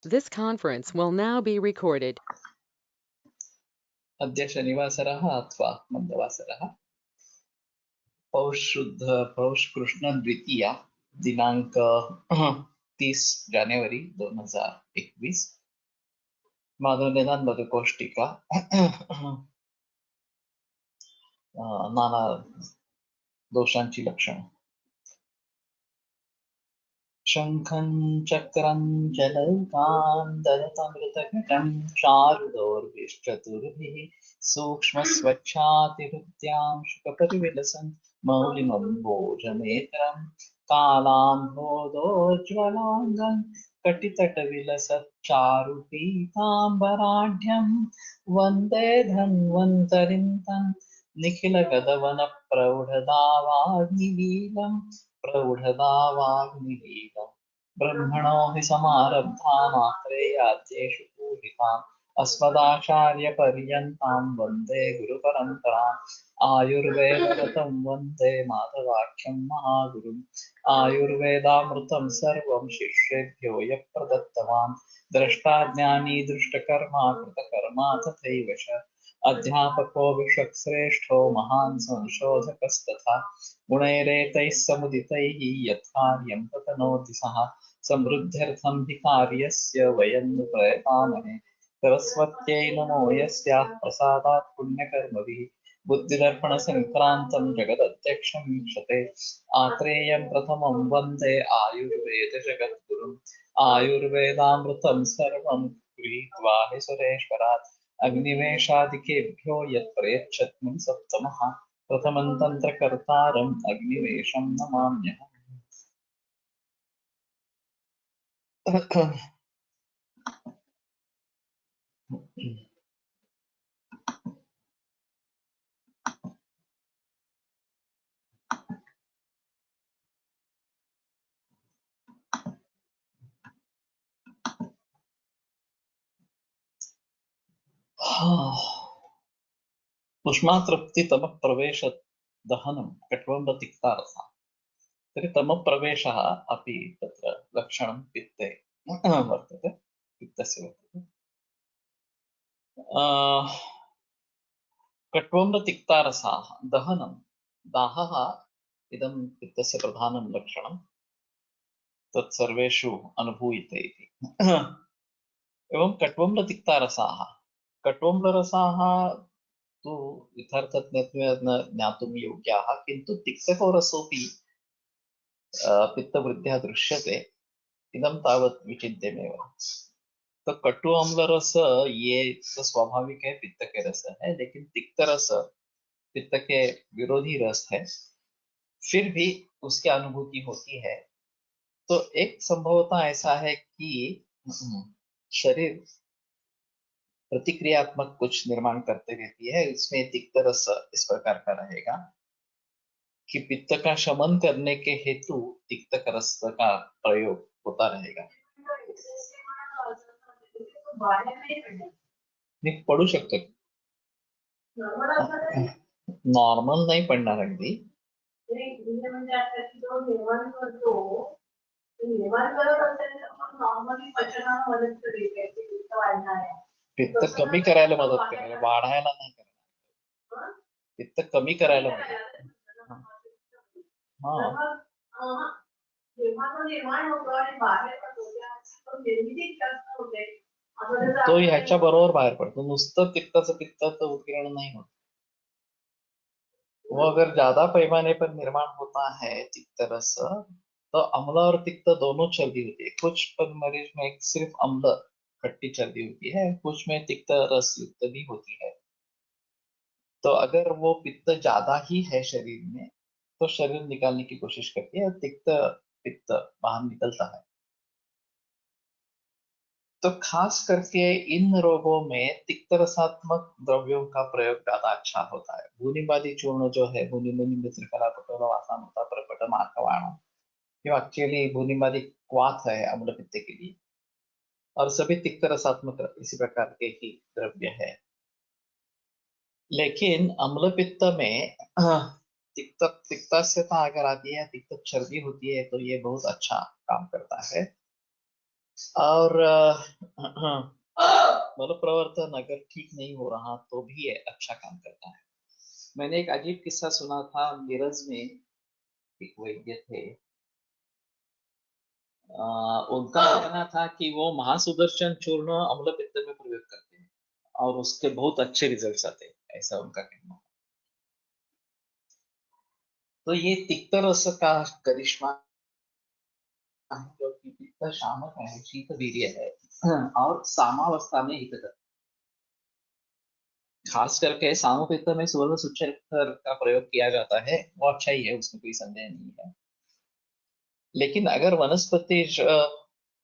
This conference will now be recorded. अद्य शनिवासरः अथवा मन्दवासरः पौष कृष्ण द्वितीया दिनांक 30 जनवरी 2021 माधव निदान मधुकोष्टिका नाना दोषांची लक्षणं शंखं चक्रं जलौकान् दलतमृतघटं चारुदौर्भिश्चतुर्भिः सूक्ष्मस्वच्छातिहृत्यां शुकपरिविलसन् मौलिमम्बोजनेत्रं कालाम्भोदोज्ज्वलाङ्गं कटितटविलसच्चारुपीताम्बराढ्यं वन्दे धन्वन्तरिं तं निखिलगदवनप्रौढदावाग्निवीरम् प्रौढदावाग्निवीरम् ब्रह्मणो हि समारब्धा मात्रेयाद्येषु पूजिताम् अस्मदाचार्यपर्यन्तां वन्दे गुरुपरम्पराम् आयुर्वेदरतं वन्दे माधवाख्यं महागुरुम् आयुर्वेदामृतं सर्वं शिष्येभ्यो यः प्रदत्तवान् द्रष्टा ज्ञानी दृष्टकर्मा कृतकर्मा तथैव च अध्यापको विश्वश्रेष्ठो महान् संशोधकस्तथा गुणैरेतैः समुदितैः यत्कार्यं प्रतनोति सः समृद्ध्यर्थं हि कार्यस्य वयं नु प्रयतामहे सरस्वत्यै नमो यस्याः प्रसादात् पुण्यकर्मभिः बुद्धिदर्पणसङ्क्रान्तं जगदध्यक्षं वीक्षते आत्रेयं प्रथमं वन्दे आयुर्वेदजगद्गुरुम् आयुर्वेदामृतं सर्वं गृहीत्वा हि सुरेश्वरात् अग्निवेशादिकेभ्यो यत्प्रयच्छत्मि सप्तमः प्रथमं तन्त्रकर्तारम् अग्निवेशं नमाम्यहम्। उष्मातृप्तितमप्रवेशदहनं कट्वम्बतिक्तारसा तर्हि तमप्रवेशः अपि तत्र लक्षणं पित्ते वर्तते पित्तस्य वर्तते कट्वम्बतिक्तारसाः दहनं दाहः इदं पित्तस्य प्रधानं लक्षणं तत् सर्वेषु अनुभूयते इति एवं कट्वम्बतिक्तारसाः कट्वम्बरसाः तु यथार्थज्ञत्वेन न ज्ञातुं योग्याः किन्तु तिक्तकोरसोऽपि पित्तवृद्ध्या दृश्यते इदं तावत् विचिन्त्यमेव तो कटु अम्ल रस ये तो स्वाभाविक है पित्त के रस है लेकिन तिक्त रस पित्त के विरोधी रस है फिर भी उसकी अनुभूति होती है तो एक संभवता ऐसा है कि शरीर प्रतिक्रियात्मक कुछ निर्माण करते रहती है इसमें तिक्त रस इस प्रकार का रहेगा कि पित्त का शमन करने के हेतु तिक्त रस का प्रयोग होता रहेगा नहीं पडू शकतो नॉर्मल नाही पडणार अगदी पित्त कमी करायला मदत करेल वाढायला नाही करणार पित्त कमी करायला मदत हा तो ह्याच्या बरोबर बाहेर पडतो नुसतं पित्ताचं पित्ताचं उत्कीर्ण नहीं होता वो अगर ज्यादा पैमाने पर निर्माण होता है तिक्त रस तो अम्ल और तिक्त दोनों चर्बी होती है कुछ पर मरीज में सिर्फ अम्ल खट्टी चर्बी होती है कुछ में तिक्त रस युक्त भी होती है तो अगर वो पित्त ज्यादा ही है शरीर में तो शरीर निकालने की कोशिश करती है और तिक्त पित्त बाहर निकलता है तो खास करके इन रोगों में तिक्त रसात्मक द्रव्यों का प्रयोग ज्यादा अच्छा होता है भूनिबादी चूर्ण जो है भूनि मुनि मित्रकला पटोला वासामुता प्रपट मार्कवाणा ये एक्चुअली भूनिबादी क्वाथ है अम्ल पित्त के लिए और सभी तिक्त रसात्मक इसी प्रकार के ही द्रव्य है लेकिन अम्ल पित्त में तिक्तस्यता अगर आती है तिक्त चर्बी होती है तो ये बहुत अच्छा काम करता है और मल प्रवर्तन अगर ठीक नहीं हो रहा तो भी ये अच्छा काम करता है। मैंने एक अजीब किस्सा सुना था, नीरज में एक वैद्य थे। उनका कहना था कि वो महासुदर्शन चूर्ण अम्ल पित्त में प्रयोग करते हैं और उसके बहुत अच्छे रिजल्ट्स आते हैं, ऐसा उनका कहना। तो ये तिक्त रस का करिश्मा है, जो कि पित्त शामक है, शीत वीर्य है और सामावस्था में हित। खास करके सामोपित्त में सुवर्ण सूचक का प्रयोग किया जाता है, वो अच्छा ही है, उसमें कोई संदेह नहीं है। लेकिन अगर वनस्पति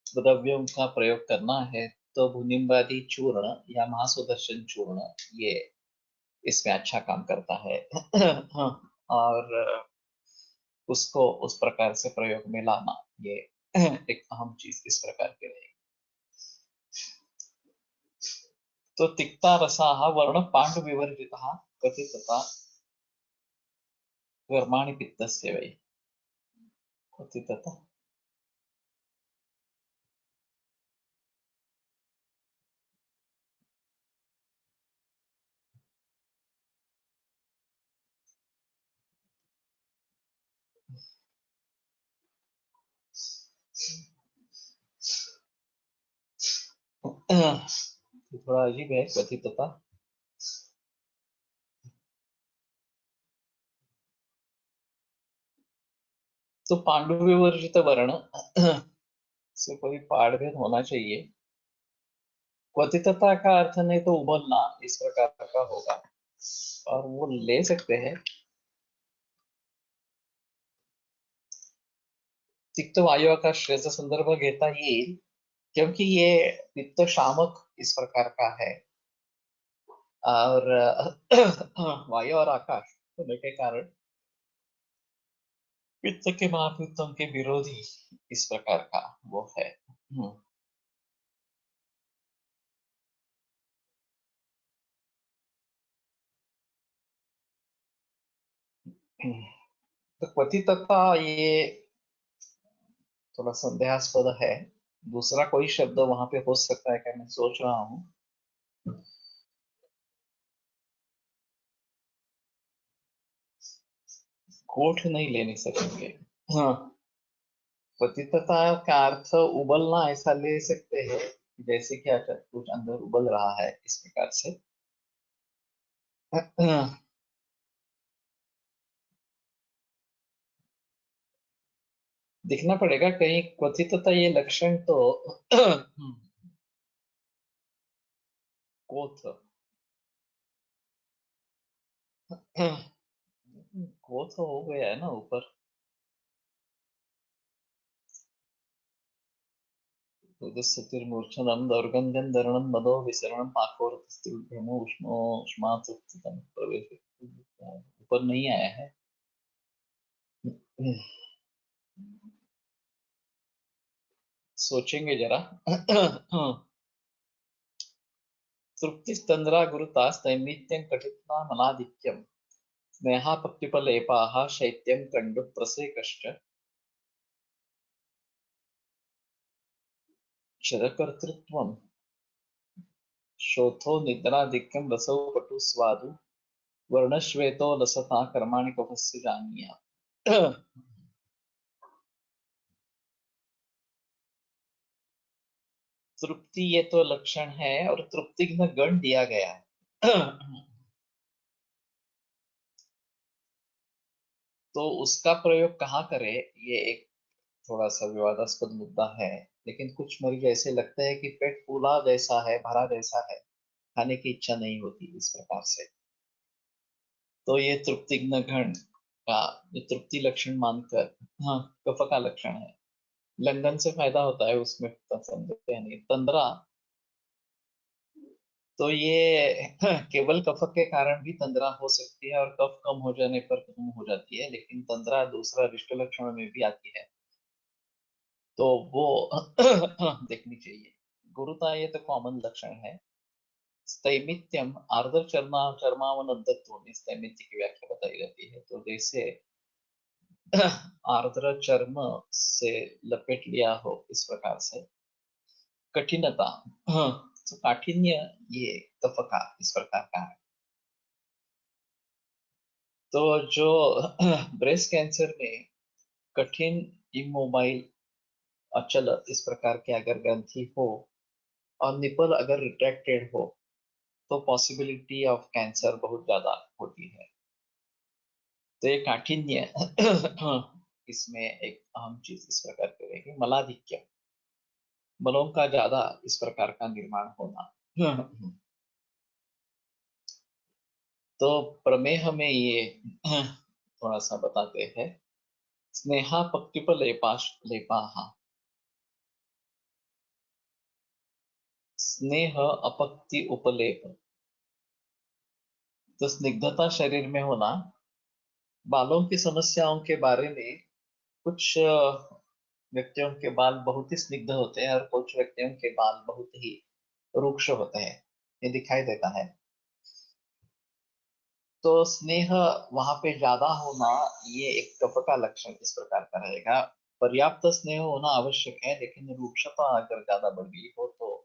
द्रव्यों का प्रयोग करना है तो भुनिम्बादी चूर्ण या महासुदर्शन चूर्ण ये इसमें अच्छा काम करता है। और उसको उस प्रकार से प्रयोग में लाना, ये एक अहम चीज इस प्रकार की रहेगी। तो तिक्ता रसाः वर्ण पांडु विवर्जितः कथितता कर्माणि पित्तस्य वै कथितता। थोड़ा अजीब है कथितता। तो पांडु विवर्जित वर्ण से कोई पाठभेद होना चाहिए। क्वथितता का अर्थ नहीं तो उबलना इस प्रकार का होगा, और वो ले सकते हैं। तिक्त वायू आकाश याचा संदर्भ घेता येईल, क्योंकि ये पित्त शामक इस प्रकार का है, और वायु और आकाश होने के कारण पित्त के महापित्तों के विरोधी इस प्रकार का वो है। तो क्वथितता ये थोड़ा संदेहास्पद है। दूसरा कोई शब्द वहां पे हो सकता है क्या, मैं सोच रहा हूँ। कोठ नहीं लेने सकेंगे। हाँ, पतितता का अर्थ उबलना ऐसा ले सकते हैं, जैसे कि अच्छा कुछ अंदर उबल रहा है इस प्रकार से। दिखना पड़ेगा कहीं क्वथितता ये लक्षण तो कोथ कोथ हो गया है ना ऊपर। उदस्थितिर्मूर्छनम दौर्गन्ध्यं दरणं मदो विसरणं पाकोरतस्तिभ्रमो उष्णो उष्मातुत्थितं प्रवेश। ऊपर नहीं आया है। सोचेंगे जरा। तृप्तिस्तंद्रा गुरुता स्तैमित्यं कटित्वा मनाधिक्यम् स्नेहापक्तिपलेपाः शैत्यं कण्डुप्रसेकश्च क्षरकर्तृत्वं शोथो निद्राधिक्यं रसौ पटुस्वादु वर्णश्वेतो लसता कर्माणि कफस्य जानीयात्। तृप्ति ये तो लक्षण है, और तृप्ति में गण दिया गया है। तो उसका प्रयोग कहाँ करे, ये एक थोड़ा सा विवादास्पद मुद्दा है। लेकिन कुछ मरीज ऐसे लगता है कि पेट फूला जैसा है, भरा जैसा है, खाने की इच्छा नहीं होती इस प्रकार से। तो ये तृप्तिग्न घण का ये तृप्ति लक्षण मानकर, हाँ, कफ का लक्षण है। लंघन से फायदा होता है उसमें, संदेह नहीं। तंद्रा तो ये केवल कफ के कारण भी तंद्रा हो सकती है, और कफ कम हो जाने पर कम हो जाती है, लेकिन तंद्रा दूसरा रिष्ट लक्षण में भी आती है, तो वो देखनी चाहिए। गुरुता ये तो कॉमन लक्षण है। स्थैमित्यम आर्द्र चर्मावनद्धत्व में स्थैमित्य की व्याख्या बताई जाती है। तो जैसे आर्द्र चर्म से लपेट लिया हो इस प्रकार से, कठिनता, तो काठिन्य ये कफ का इस प्रकार का है। तो जो ब्रेस्ट कैंसर में कठिन, इमोबाइल, अचल इस प्रकार की अगर ग्रंथि हो और निपल अगर रिट्रैक्टेड हो तो पॉसिबिलिटी ऑफ कैंसर बहुत ज्यादा होती है। तो ये काठिन्य इसमें एक अहम चीज इस प्रकार की रहेगी। मलाधिक्य, बलों का ज्यादा इस प्रकार का निर्माण होना। तो प्रमेह में ये थोड़ा सा बताते हैं। स्नेहा लेपाहा, स्नेह अपक्ति उपलेप, तो स्निग्धता शरीर में होना। बालों की समस्याओं के बारे में कुछ व्यक्तियों के बाल बहुत ही स्निग्ध होते हैं और कुछ व्यक्तियों के बाल बहुत ही रुक्ष होते हैं, ये दिखाई देता है। तो स्नेह वहां पे ज्यादा होना ये एक कफ का लक्षण इस प्रकार का रहेगा। पर्याप्त स्नेह होना आवश्यक है, लेकिन रुक्षता अगर ज्यादा बढ़ गई हो तो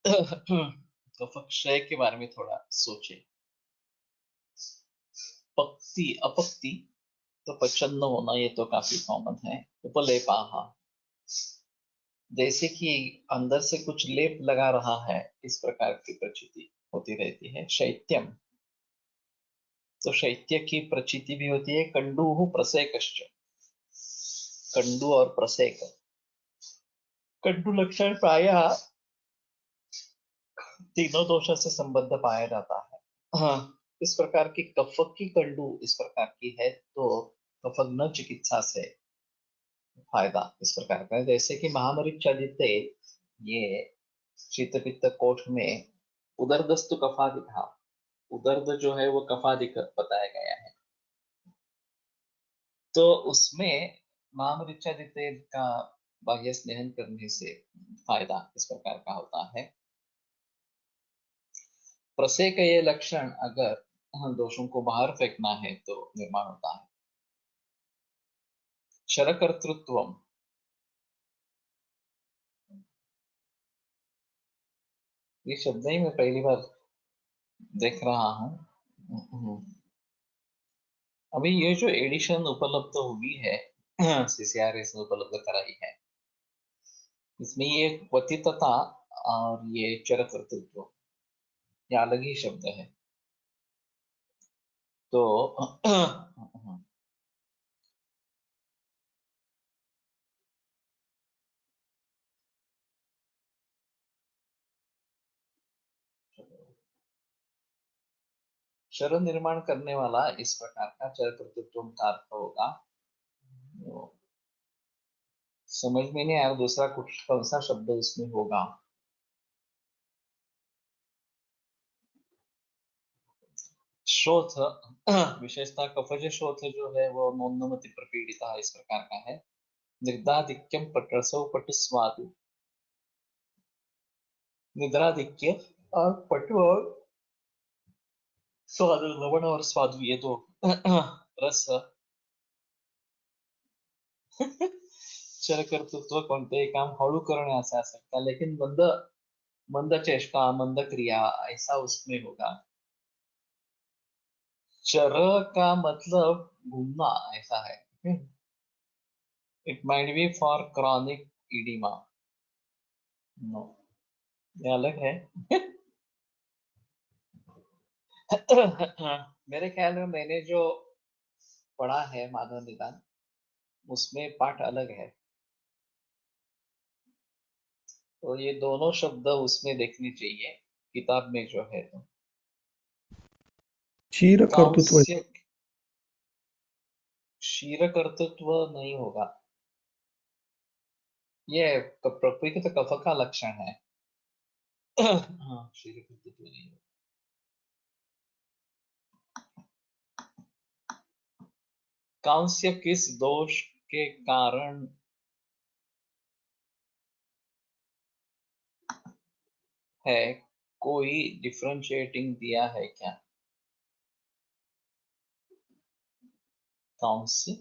कफ क्षय के बारे में थोड़ा सोचे। पक्ति अपक्ति, तो प्रचन्न होना ये तो काफी कॉमन है। उपलेपाहा, जैसे कि अंदर से कुछ लेप लगा रहा है इस प्रकार की प्रचिति होती रहती है। शैत्यम, तो शैत्य की प्रचिति भी होती है। कंडू प्रसेकश्च, कंडू और प्रसेक, कंडू लक्षण प्रायः तीनों दोषों से संबद्ध पाया जाता है। हाँ, इस प्रकार की कफक की कंडू इस प्रकार की है तो कफग्न चिकित्सा से फायदा इस प्रकार का है। जैसे कि महामरीचादित्य, ये शीत पित्त कोठ में उदरदस्तु कफादिका, उदर्द जो है वो कफादिक बताया गया है। तो उसमें महामरीचादित्य का बाह्य स्नेहन करने से फायदा इस प्रकार का होता है। प्रसेक ये लक्षण अगर दोषों को बाहर फेंकना है तो निर्माण होता है। शरकर्तृत्व, ये शब्द ही मैं पहली बार देख रहा हूँ। अभी ये जो एडिशन उपलब्ध हुई है, सीसीआरएस ने उपलब्ध कराई है, इसमें ये पतितता और ये चरकर्तृत्व, ये अलग ही शब्द है। तो शरण निर्माण करने वाला इस प्रकार का चरकर्तृत्व का अर्थ होगा। तो समझ में नहीं आया दूसरा कुछ कौन सा शब्द इसमें होगा। श्रोथ, विशेषता कफज श्रोथ जो है वो नोन्नमति प्रपीड़िता इस प्रकार का है। निर्दाधिक्यम पटरसव पट स्वादु, निद्राधिक्य और पटु और स्वादु, लवण और स्वादु ये दो रस चरकर्तृत्व कोणतेही काम हळू करण्याचा सकता, लेकिन मंद मंद चेष्टा मंद क्रिया ऐसा उसमें होगा। चर का मतलब घूमना ऐसा है। It might be for chronic edema, no, ये अलग है। मेरे ख्याल में मैंने जो पढ़ा है मानव निदान, उसमें पाठ अलग है। तो ये दोनों शब्द उसमें देखने चाहिए किताब में जो है। तो क्षीरकर्तृत्व कांस्य, क्षीरकर्तृत्व नहीं होगा, ये प्रकृति कफ का लक्षण है। हाँ, क्षीरकर्तृत्व नहीं होगा। कांस्य किस दोष के कारण है, कोई डिफरेंशिएटिंग दिया है क्या? कांस्य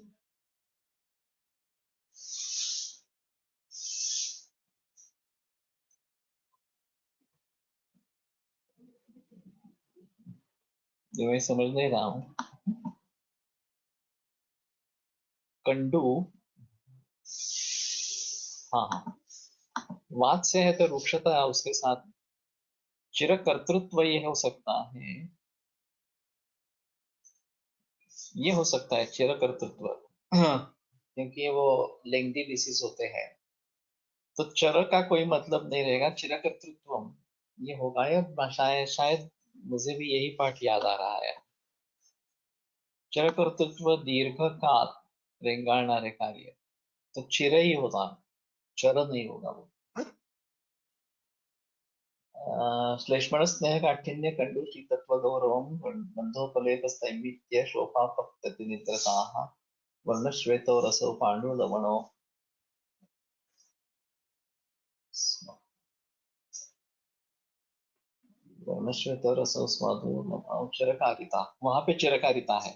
ये मैं समझ नहीं रहा हूँ। कंडू, हाँ हाँ, वात से है तो रुक्षता उसके साथ। चिरकर्तृत्व ये हो सकता है, ये हो सकता है चिरकर्तृत्व। हाँ, क्योंकि वो लेंथी डिसीज होते हैं, तो चर का कोई मतलब नहीं रहेगा, चिरकर्तृत्व ये होगा। या शायद शायद मुझे भी यही पाठ याद आ रहा है। चिरकर्तृत्व दीर्घ काल रेंगाळणारे कार्य, तो चिर ही होता, चर नहीं होगा वो। श्लेष्मण स्नेह काठिन्य कंडूची तत्व गौरवम बंधोपलेप स्थैमित्य शोभा पक्तति निद्रताः वर्णश्वेतो रसो पांडु लवणो स्म। वर्णश्वेतो रसो स्वादु लवणो चिरकारिता, वहां पे चिरकारिता है,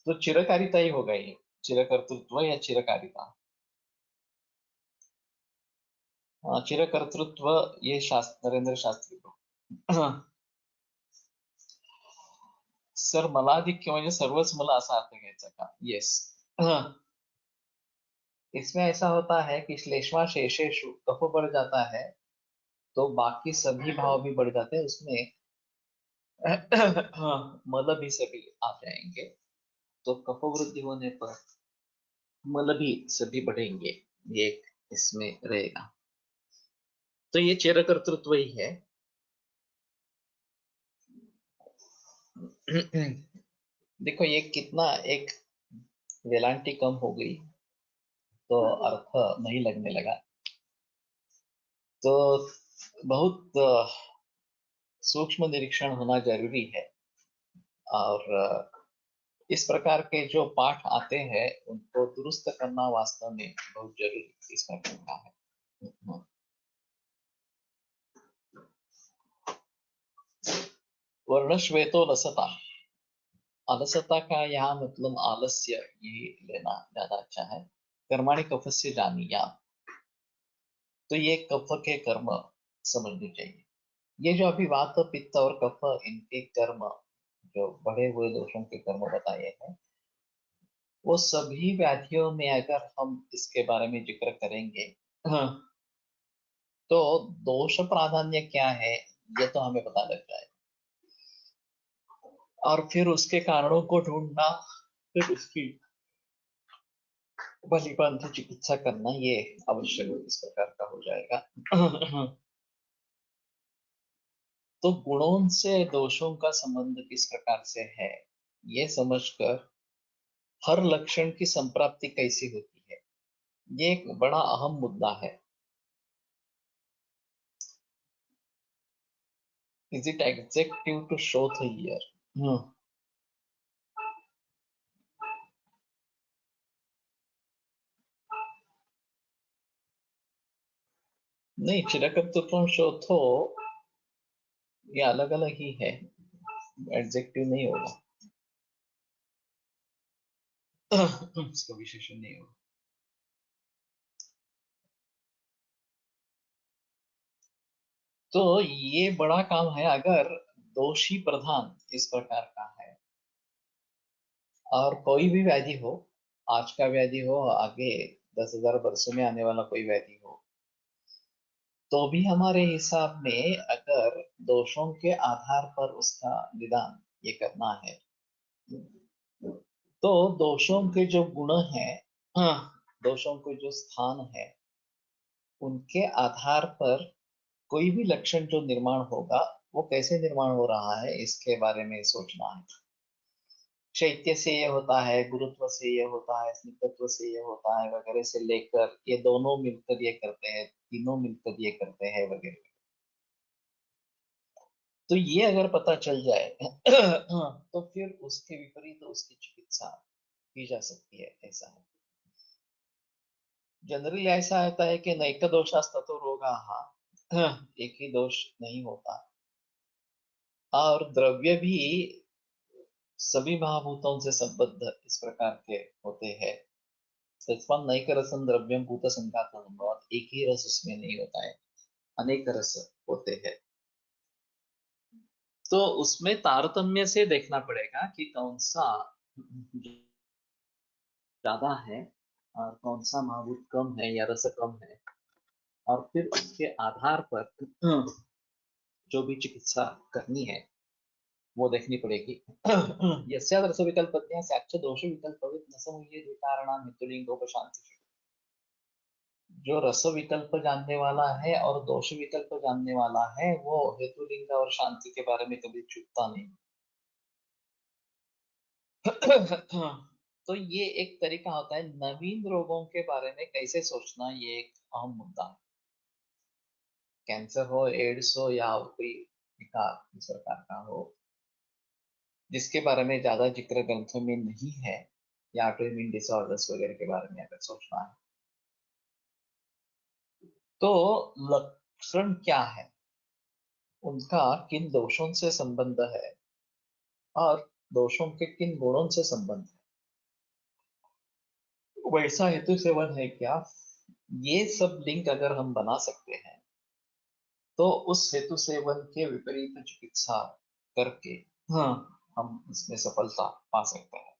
तो चिरकारिता ही होगा ये, चिरकर्तृत्व या चिरकारिता। हाँ, चिरकर्तृत्व ये शास्त्र नरेंद्र शास्त्री को। सर मलाधिक्य म्हणजे सर्वच मला असा अर्थ घ्यायचा का? येस। इसमें ऐसा होता है कि श्लेष्मा शेषेषु कफ बढ़ जाता है, तो बाकी सभी भाव भी बढ़ जाते हैं उसमें। हाँ, मल भी सभी आ जाएंगे, तो कफ वृद्धि होने पर मल भी सभी बढ़ेंगे, ये एक इसमें रहेगा। तो ये चेरकर्तृत्व ही है। देखो ये कितना एक वेलांटी कम हो गई, तो अर्थ नहीं लगने लगा, तो बहुत सूक्ष्म निरीक्षण होना जरूरी है। और इस प्रकार के जो पाठ आते हैं उनको दुरुस्त करना वास्तव में बहुत जरूरी इस प्रकार का है। वर्ण श्वेतो लसता, अलसता का यहाँ मतलब आलस्य ये लेना ज्यादा अच्छा है। कर्माणि कफस्य जानीया, तो ये कफ के कर्म समझने चाहिए। ये जो अभी वात पित्त और कफ इनके कर्म, जो बढ़े हुए दोषों के कर्म बताए हैं, वो सभी व्याधियों में अगर हम इसके बारे में जिक्र करेंगे, हाँ, तो दोष प्राधान्य क्या है ये तो हमें पता लग जाए, और फिर उसके कारणों को ढूंढना, फिर उसकी भलीभांति चिकित्सा करना ये आवश्यक इस प्रकार का हो जाएगा। तो गुणों से दोषों का संबंध किस प्रकार से है, ये समझकर हर लक्षण की संप्राप्ति कैसी होती है, ये एक बड़ा अहम मुद्दा है। Is it executive to show the year? नहीं, चिरकर्तृत्व शोथो ये अलग अलग ही है, एडजेक्टिव नहीं होगा। इसका विशेषण नहीं होगा। तो ये बड़ा काम है अगर दोषी प्रधान इस प्रकार का है, और कोई भी व्याधि हो, आज का व्याधि हो, आगे 10,000 वर्षों में आने वाला कोई व्याधि हो, तो भी हमारे हिसाब में अगर दोषों के आधार पर उसका निदान ये करना है, तो दोषों के जो गुण हैं, हाँ, दोषों के जो स्थान है, उनके आधार पर कोई भी लक्षण जो निर्माण होगा वो कैसे निर्माण हो रहा है इसके बारे में सोचना है। शैत्य से ये होता है, गुरुत्व से ये होता है, स्निग्धत्व से ये होता है, वगैरह से लेकर ये दोनों मिलकर ये करते हैं, तीनों मिलकर ये करते हैं वगैरह। तो ये अगर पता चल जाए तो फिर उसके विपरीत उसकी चिकित्सा की जा सकती है, ऐसा है। जनरली ऐसा होता है कि नैक दोषास्ततो रोगाः, एक ही दोष नहीं होता, और द्रव्य भी सभी महाभूतों से संबद्ध इस प्रकार के होते हैं। सत्वम नैक रसम द्रव्यम भूत संघातम, और एक ही रस उसमें नहीं होता है, अनेक रस होते हैं। तो उसमें तारतम्य से देखना पड़ेगा कि कौन सा ज्यादा है और कौन सा महाभूत कम है या रस कम है, और फिर उसके आधार पर जो भी चिकित्सा करनी है वो देखनी पड़ेगी। यस्याद रसविकल्पज्ञः स्याच्च दोषविकल्पवित् न समूह्ये द्विकारणां हेतुलिङ्गोपशान्तिषु। जो रस विकल्प जानने वाला है और दोष विकल्प जानने वाला है वो हेतुलिंग और शांति के बारे में कभी चूकता नहीं। तो ये एक तरीका होता है नवीन रोगों के बारे में कैसे सोचना, ये एक अहम मुद्दा है। कैंसर हो, एड्स हो या कोई विकार इस प्रकार का हो जिसके बारे में ज्यादा जिक्र ग्रंथों में नहीं है, या ऑटोइम्यून डिसऑर्डर्स वगैरह के बारे में अगर सोचना है तो लक्षण क्या है, उनका किन दोषों से संबंध है और दोषों के किन गुणों से संबंध है, वैसा हेतु सेवन है क्या, ये सब लिंक अगर हम बना सकते हैं तो उस हेतु सेवन के विपरीत चिकित्सा करके हाँ हम इसमें सफलता पा सकते हैं।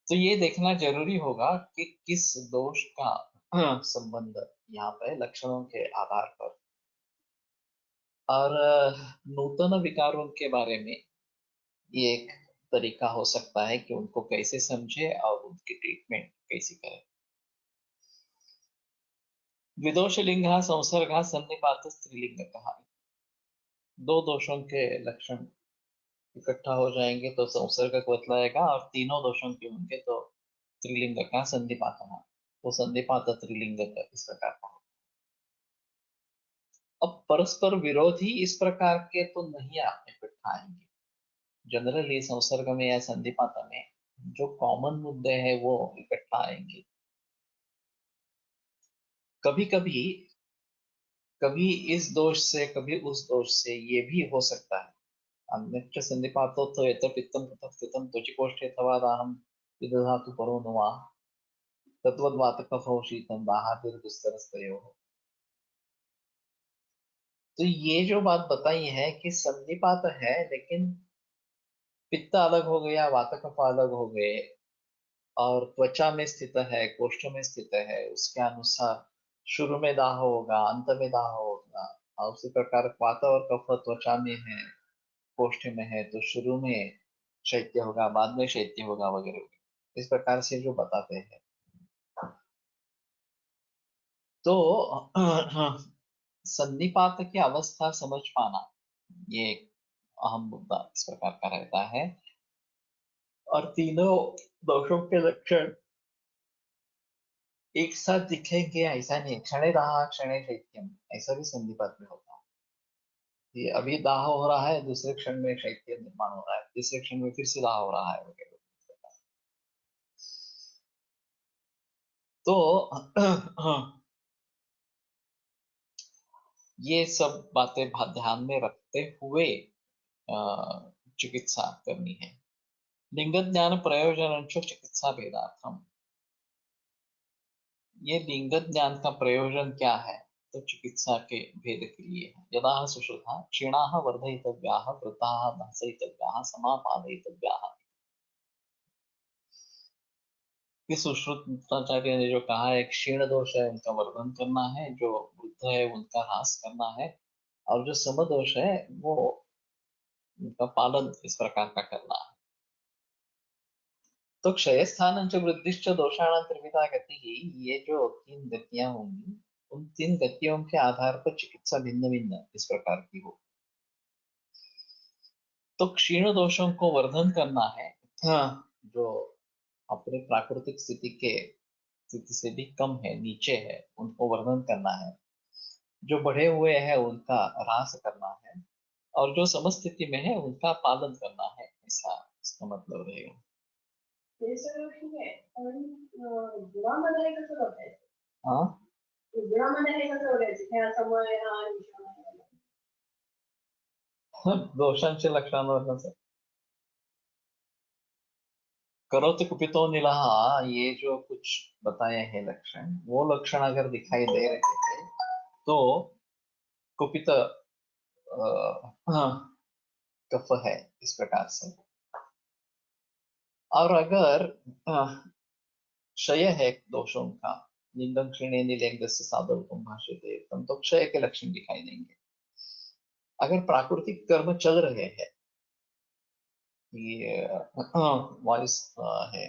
तो ये देखना जरूरी होगा कि किस दोष का संबंध यहाँ पे लक्षणों के आधार पर, और नूतन विकारों के बारे में ये एक तरीका हो सकता है कि उनको कैसे समझे और उनकी ट्रीटमेंट कैसे करें। विदोष लिंग संसर्ग सन्निपात स्त्रीलिंग कहा, दो दोषों के लक्षण इकट्ठा हो जाएंगे तो संसर्ग बतलाएगा, और तीनों दोषों के होंगे तो स्त्रीलिंग का संधिपात होना, तो संधिपात स्त्रीलिंग का इस प्रकार का। अब परस्पर विरोधी इस प्रकार के तो नहीं इकट्ठा आएंगे। जनरली संसर्ग में या संधिपात में जो कॉमन मुद्दे हैं वो इकट्ठा आएंगे। कभी कभी कभी इस दोष से कभी उस दोष से ये भी हो सकता है। अन्यच्च संधिपातो तो यत पित्तम ततः स्थितं त्वचिकोष्ठे तवादाहं विदधातु परो नु वा तद्वद्वातकफौ शीतं दाहादिर्दुस्तरस्तयोः। तो ये जो बात बताई है कि संधिपात है लेकिन पित्त अलग हो गया, वात कफ अलग हो गए, और त्वचा में स्थित है, कोष्ठ में स्थित है, उसके अनुसार शुरू में दाह होगा, अंत में दाह होगा, और उसी प्रकार वात और कफ त्वचा में है, कोष्ठ में है, तो शुरू में शैत्य होगा, बाद में शैत्य होगा वगैरह, इस प्रकार से जो बताते हैं। तो सन्निपात की अवस्था समझ पाना ये एक अहम मुद्दा इस प्रकार का रहता है, और तीनों दोषों के लक्षण एक साथ दिखेंगे ऐसा नहीं, क्षणे दाह क्षणे शैत्यम ऐसा भी संधिपात में होता है। ये अभी दाह हो रहा है, दूसरे क्षण में शैत्य निर्माण हो रहा है, तीसरे क्षण में फिर से दाह हो रहा है वगैरह। तो ये सब बातें ध्यान में रखते हुए चिकित्सा करनी है। लिंग ज्ञान प्रयोजन चिकित्सा भेदार्थम, ये लिंग ज्ञान का प्रयोजन क्या है, तो चिकित्सा के भेद के लिए है। यदा सुश्रुता क्षीणाः वर्धयितव्याः वृद्धाः नाशयितव्याः समापादयितव्याः। इस सुश्रुताचार्य ने जो कहा है क्षीण दोष है उनका वर्धन करना है, जो वृद्ध है उनका ह्रास करना है, और जो समदोष है वो उनका पालन इस प्रकार का करना है। तो क्षयस्थान वृद्धिश्च दोषाणां त्रिविधा गति ही, ये जो तीन गतियां होंगी उन तीन गतियों के आधार पर चिकित्सा भिन्न भिन्न इस प्रकार की हो। तो क्षीण दोषों को वर्धन करना है, हाँ, जो अपने प्राकृतिक स्थिति से भी कम है, नीचे है, उनको वर्धन करना है। जो बढ़े हुए हैं उनका ह्रास करना है, और जो समस्थिति में है उनका पालन करना है, ऐसा इसका मतलब रहेगा। ते सगळं ठीक आहे पण गुणामध्ये हे कसं बघायचं? हाँ गुणामध्ये हे कसं बघायचं? ह्याच्यामुळे हा विषय आहे. दोषांचे लक्षणांवर नजर करोति कुपितो नीलः, ये जो कुछ बताए हैं लक्षण, वो लक्षण अगर दिखाई दे रहे थे तो कुपित कफ है, इस प्रकार से। और अगर क्षय है दोषों का, लिंगम क्षीणे नीलेंगस्य साधुत्वं भाष्यते, तो क्षय के लक्षण दिखाई देंगे। अगर प्राकृतिक कर्म चल रहे हैं, ये वॉइस है,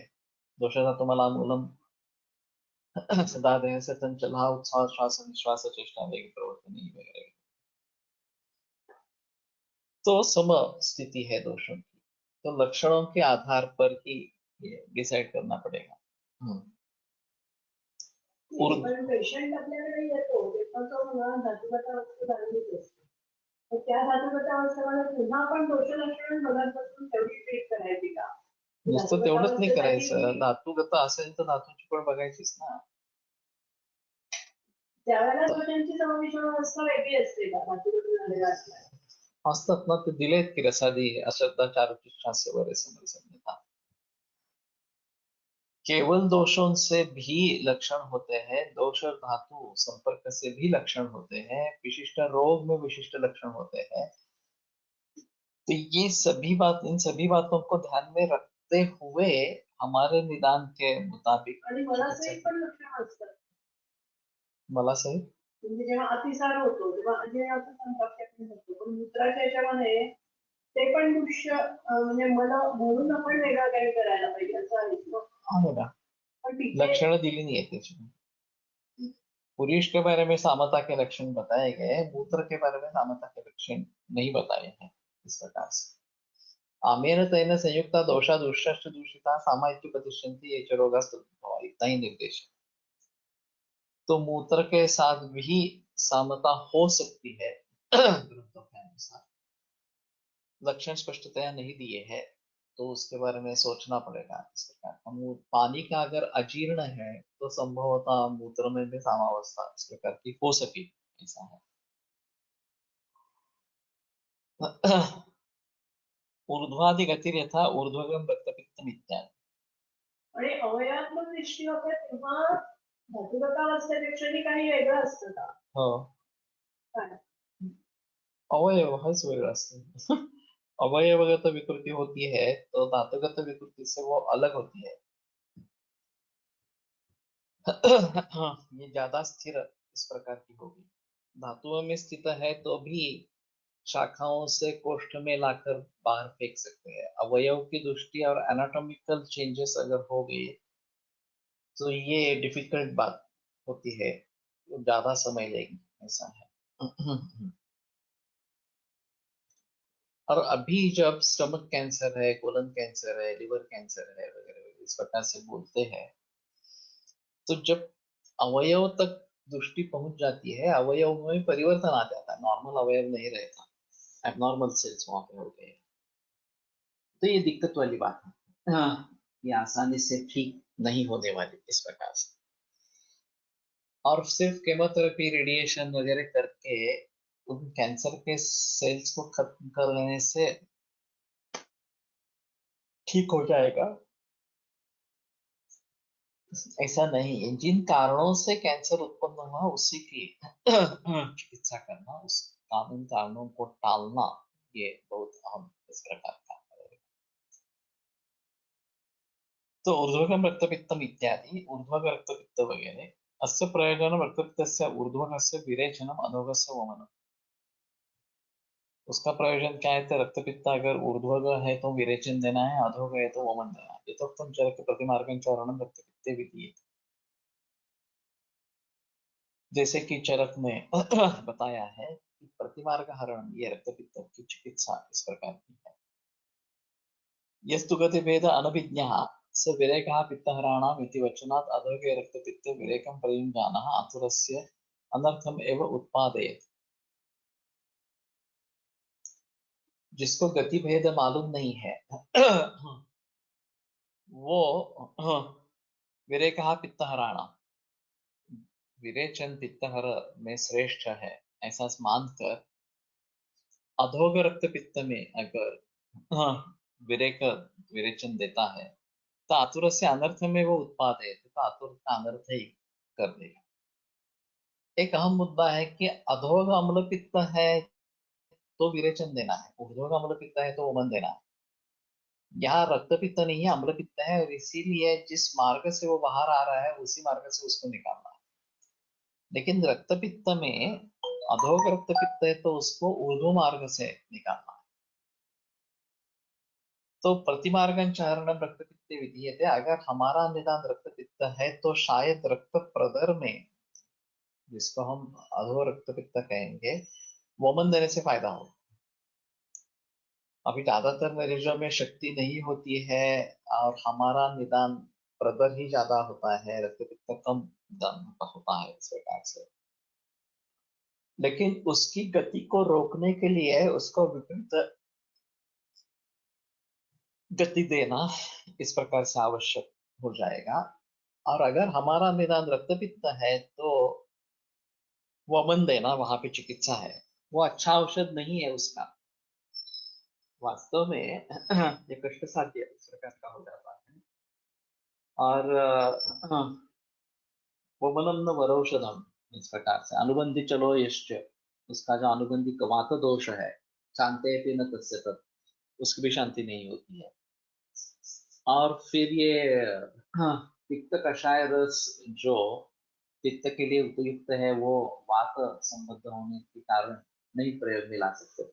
दोषा तुम्हाला मूलम सदा देह से चंचला उत्साह श्वास निश्वास चेष्टा वेग प्रवर्तन वगैरह, तो सम स्थिति है दोषों की, तो लक्षणों के आधार पर ही डिसाइड करना पड़ेगा। पण पेशंट आपल्याकडे येतो तेव्हा तो मला धातुगत अवस्था झालेलीच असते, तर त्या धातुगत अवस्थेमध्ये पुन्हा आपण दोष लक्षण बघत बसून तेवढी ट्रीट करायची का? नुसतं तेवढंच नाही करायचं, धातुगत असेल तर धातूची पण बघायचीच ना. त्यावेळेला दोषांची समविषम अवस्था वेगळी असते का धातुगत झालेला असल्यास? असतात ना, ते दिलेत की रसादी अशब्दाचार शास्त्र वगैरे समझता। केवल दोषों से भी लक्षण होते हैं, दोष और धातु संपर्क से भी लक्षण होते हैं, विशिष्ट रोग में विशिष्ट लक्षण होते हैं। तो ये सभी बात, इन सभी बातों को ध्यान में रखते हुए हमारे निदान के मुताबिक आणि मला सहित पण लक्षण असतात, मला सहित म्हणजे जेव्हा अतिसार होतो तेव्हा जे आपण संपर्क होतो, पण मूत्राच्या याच्यामध्ये ते पण दृश्य म्हणजे मला म्हणून आपण वेगळं काही करायला पाहिजे असं आहे ना, लक्षण दिली नहीं है त्याची। पुरुष के बारे में सामता के लक्षण बताए गए, मूत्र के बारे में सामता के लक्षण नहीं बताए हैं इस प्रकार से। आमेन तेन संयुक्ता दोषा दुष्ट दूषिता सामायिक प्रतिष्ठन्ति ये च रोगा स्वभाव, इतना ही निर्देश है। तो मूत्र के साथ भी सामता हो सकती है ग्रंथों के अनुसार, लक्षण स्पष्टतया नहीं दिए हैं, तो उसके बारे में सोचना पड़ेगा। इस प्रकार का पानी का अगर अजीर्ण है तो संभवतः मूत्र में भी सामावस्था इस प्रकार की हो सके, ऐसा है। ऊर्ध्वादि गतिर यथा ऊर्ध्वगम रक्तपित्तम इत्यादि। आणि अवयवात्मक दृष्टी होते तेव्हा धातुगत अवस्थेपेक्षाही काही वेगळं असतं का? हो, काय? अवयव हाच वेगळा असतो। अवयवगत विकृति होती है तो धातुगत विकृति से वो अलग होती है। ये ज्यादा स्थिर इस प्रकार की होगी। धातुओं में स्थित है तो भी शाखाओं से कोष्ठ में लाकर बाहर फेंक सकते हैं। अवयव की दृष्टि और एनाटॉमिकल चेंजेस अगर हो गए तो ये डिफिकल्ट बात होती है, तो ज्यादा समय लेगी, ऐसा है। और अभी जब स्टमक कैंसर है, कोलन कैंसर है, लिवर कैंसर है वगैरह इस प्रकार से बोलते हैं, तो जब अवयव तक दृष्टि पहुंच जाती है, अवयव में परिवर्तन आ जाता है, नॉर्मल अवयव नहीं रहता, एबनॉर्मल सेल्स वहां पे हो गए, तो ये दिक्कत वाली बात है। ये आसानी से ठीक नहीं होने वाली इस प्रकार से। और सिर्फ केमोथेरेपी, रेडिएशन वगैरह करके उन कैंसर के सेल्स को खत्म कर लेने से ठीक हो जाएगा, ऐसा नहीं है। जिन कारणों से कैंसर उत्पन्न हुआ उसी की चिकित्सा करना, उस कानून कारणों को टालना, ये बहुत अहम इस प्रकार का है। तो ऊर्ध्वगम रक्तपित्तम इत्यादि, ऊर्ध्वग रक्तपित्त वगैरह, अस्य प्रयोजनम रक्तपित्तस्य ऊर्ध्वगस्य विरेचनम अधोगस्य वमनम। उसका प्रयोजन क्या है? तो रक्तपित्त अगर ऊर्ध्वग है तो विरेचन देना है, अधोग है तो वमन देना है। यथोक्तम चरक प्रतिमार्गं चारणम रक्तपित्ते विधीयते, जैसे कि चरक में बताया है कि प्रतिमार्ग हरण, ये रक्तपित्त की चिकित्सा इस प्रकार की है। यस्तु गतिभेद अनभिज्ञः स विरेकः पित्तहराणाम् इति वचनात् अधोगे रक्तपित्ते विरेकं प्रयुञ्जानः आतुरस्य अनर्थम एव उत्पादयेत्। जिसको गति भेद मालूम नहीं है वो विरेकः पित्तहराणाम्, विरेचन पित्तहर में श्रेष्ठ है ऐसा मानकर अधोग रक्त पित्त में अगर विरेचन देता है तो आतुर से अनर्थ में वो उत्पाद है, तो आतुर का अनर्थ ही कर देगा। एक अहम मुद्दा है कि अधोग अम्ल पित्त है तो विरेचन देना है, ऊर्ध्व अम्ल पित्त है तो वमन देना है। यहाँ रक्तपित्त नहीं है, अम्ल पित्त है, और इसीलिए जिस मार्ग से वो बाहर आ रहा है उसी मार्ग से उसको निकालना है। लेकिन रक्तपित्त में अधोग रक्तपित्त है तो उसको ऊर्ध्व मार्ग से निकालना है। तो प्रतिमार्गं चारणं रक्तपित्ते विधीयते। अगर हमारा निदान रक्तपित्त है तो शायद रक्त प्रदर में, जिसको हम अधो रक्तपित्त कहेंगे, वमन देने से फायदा हो। अभी ज्यादातर मरीजों में शक्ति नहीं होती है और हमारा निदान प्रदर ही ज्यादा होता है, रक्तपित्त कम निदान होता है इस प्रकार से। लेकिन उसकी गति को रोकने के लिए उसको विपरीत गति देना इस प्रकार से आवश्यक हो जाएगा। और अगर हमारा निदान रक्तपित्त है तो वमन देना वहां पे चिकित्सा है, वो अच्छा औषध नहीं है उसका। वास्तव में ये कष्ट साध्य इस प्रकार का हो जाता है। और वमनम न वरौषधम, इस प्रकार से अनुबंधी चलो यश्च, उसका जो अनुबंधी वात दोष है, शांते भी न तस्य तत्, उसकी भी शांति नहीं होती है। और फिर ये पित्त कषाय रस जो पित्त के लिए उपयुक्त है वो वात संबद्ध होने के कारण नहीं प्रयोग में ला सकते,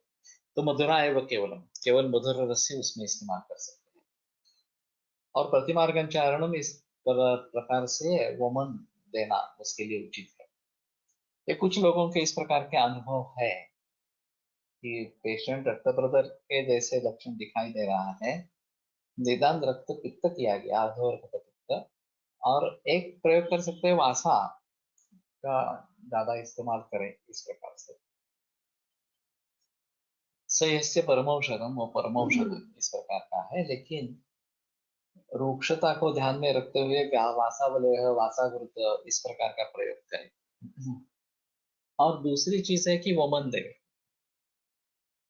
तो मधुरा एवं केवल मधुर रस से उसमें इस्तेमाल कर सकते हैं। और प्रतिमार्गन चारणम इस प्रकार से वमन देना उसके लिए उचित है। ये कुछ लोगों के इस प्रकार के अनुभव है कि पेशेंट रक्त प्रदर के जैसे लक्षण दिखाई दे रहा है, निदान रक्त पित्त किया गया, अधो रक्त पित्त, और एक प्रयोग कर सकते हैं वासा का ज्यादा इस्तेमाल करें इस प्रकार से। सयस्य परमौषधम, वो परमौषध इस प्रकार का है, लेकिन रूक्षता को ध्यान में रखते हुए वासावलेह वासावृत इस प्रकार का प्रयोग करें। और दूसरी चीज है कि वमन दे,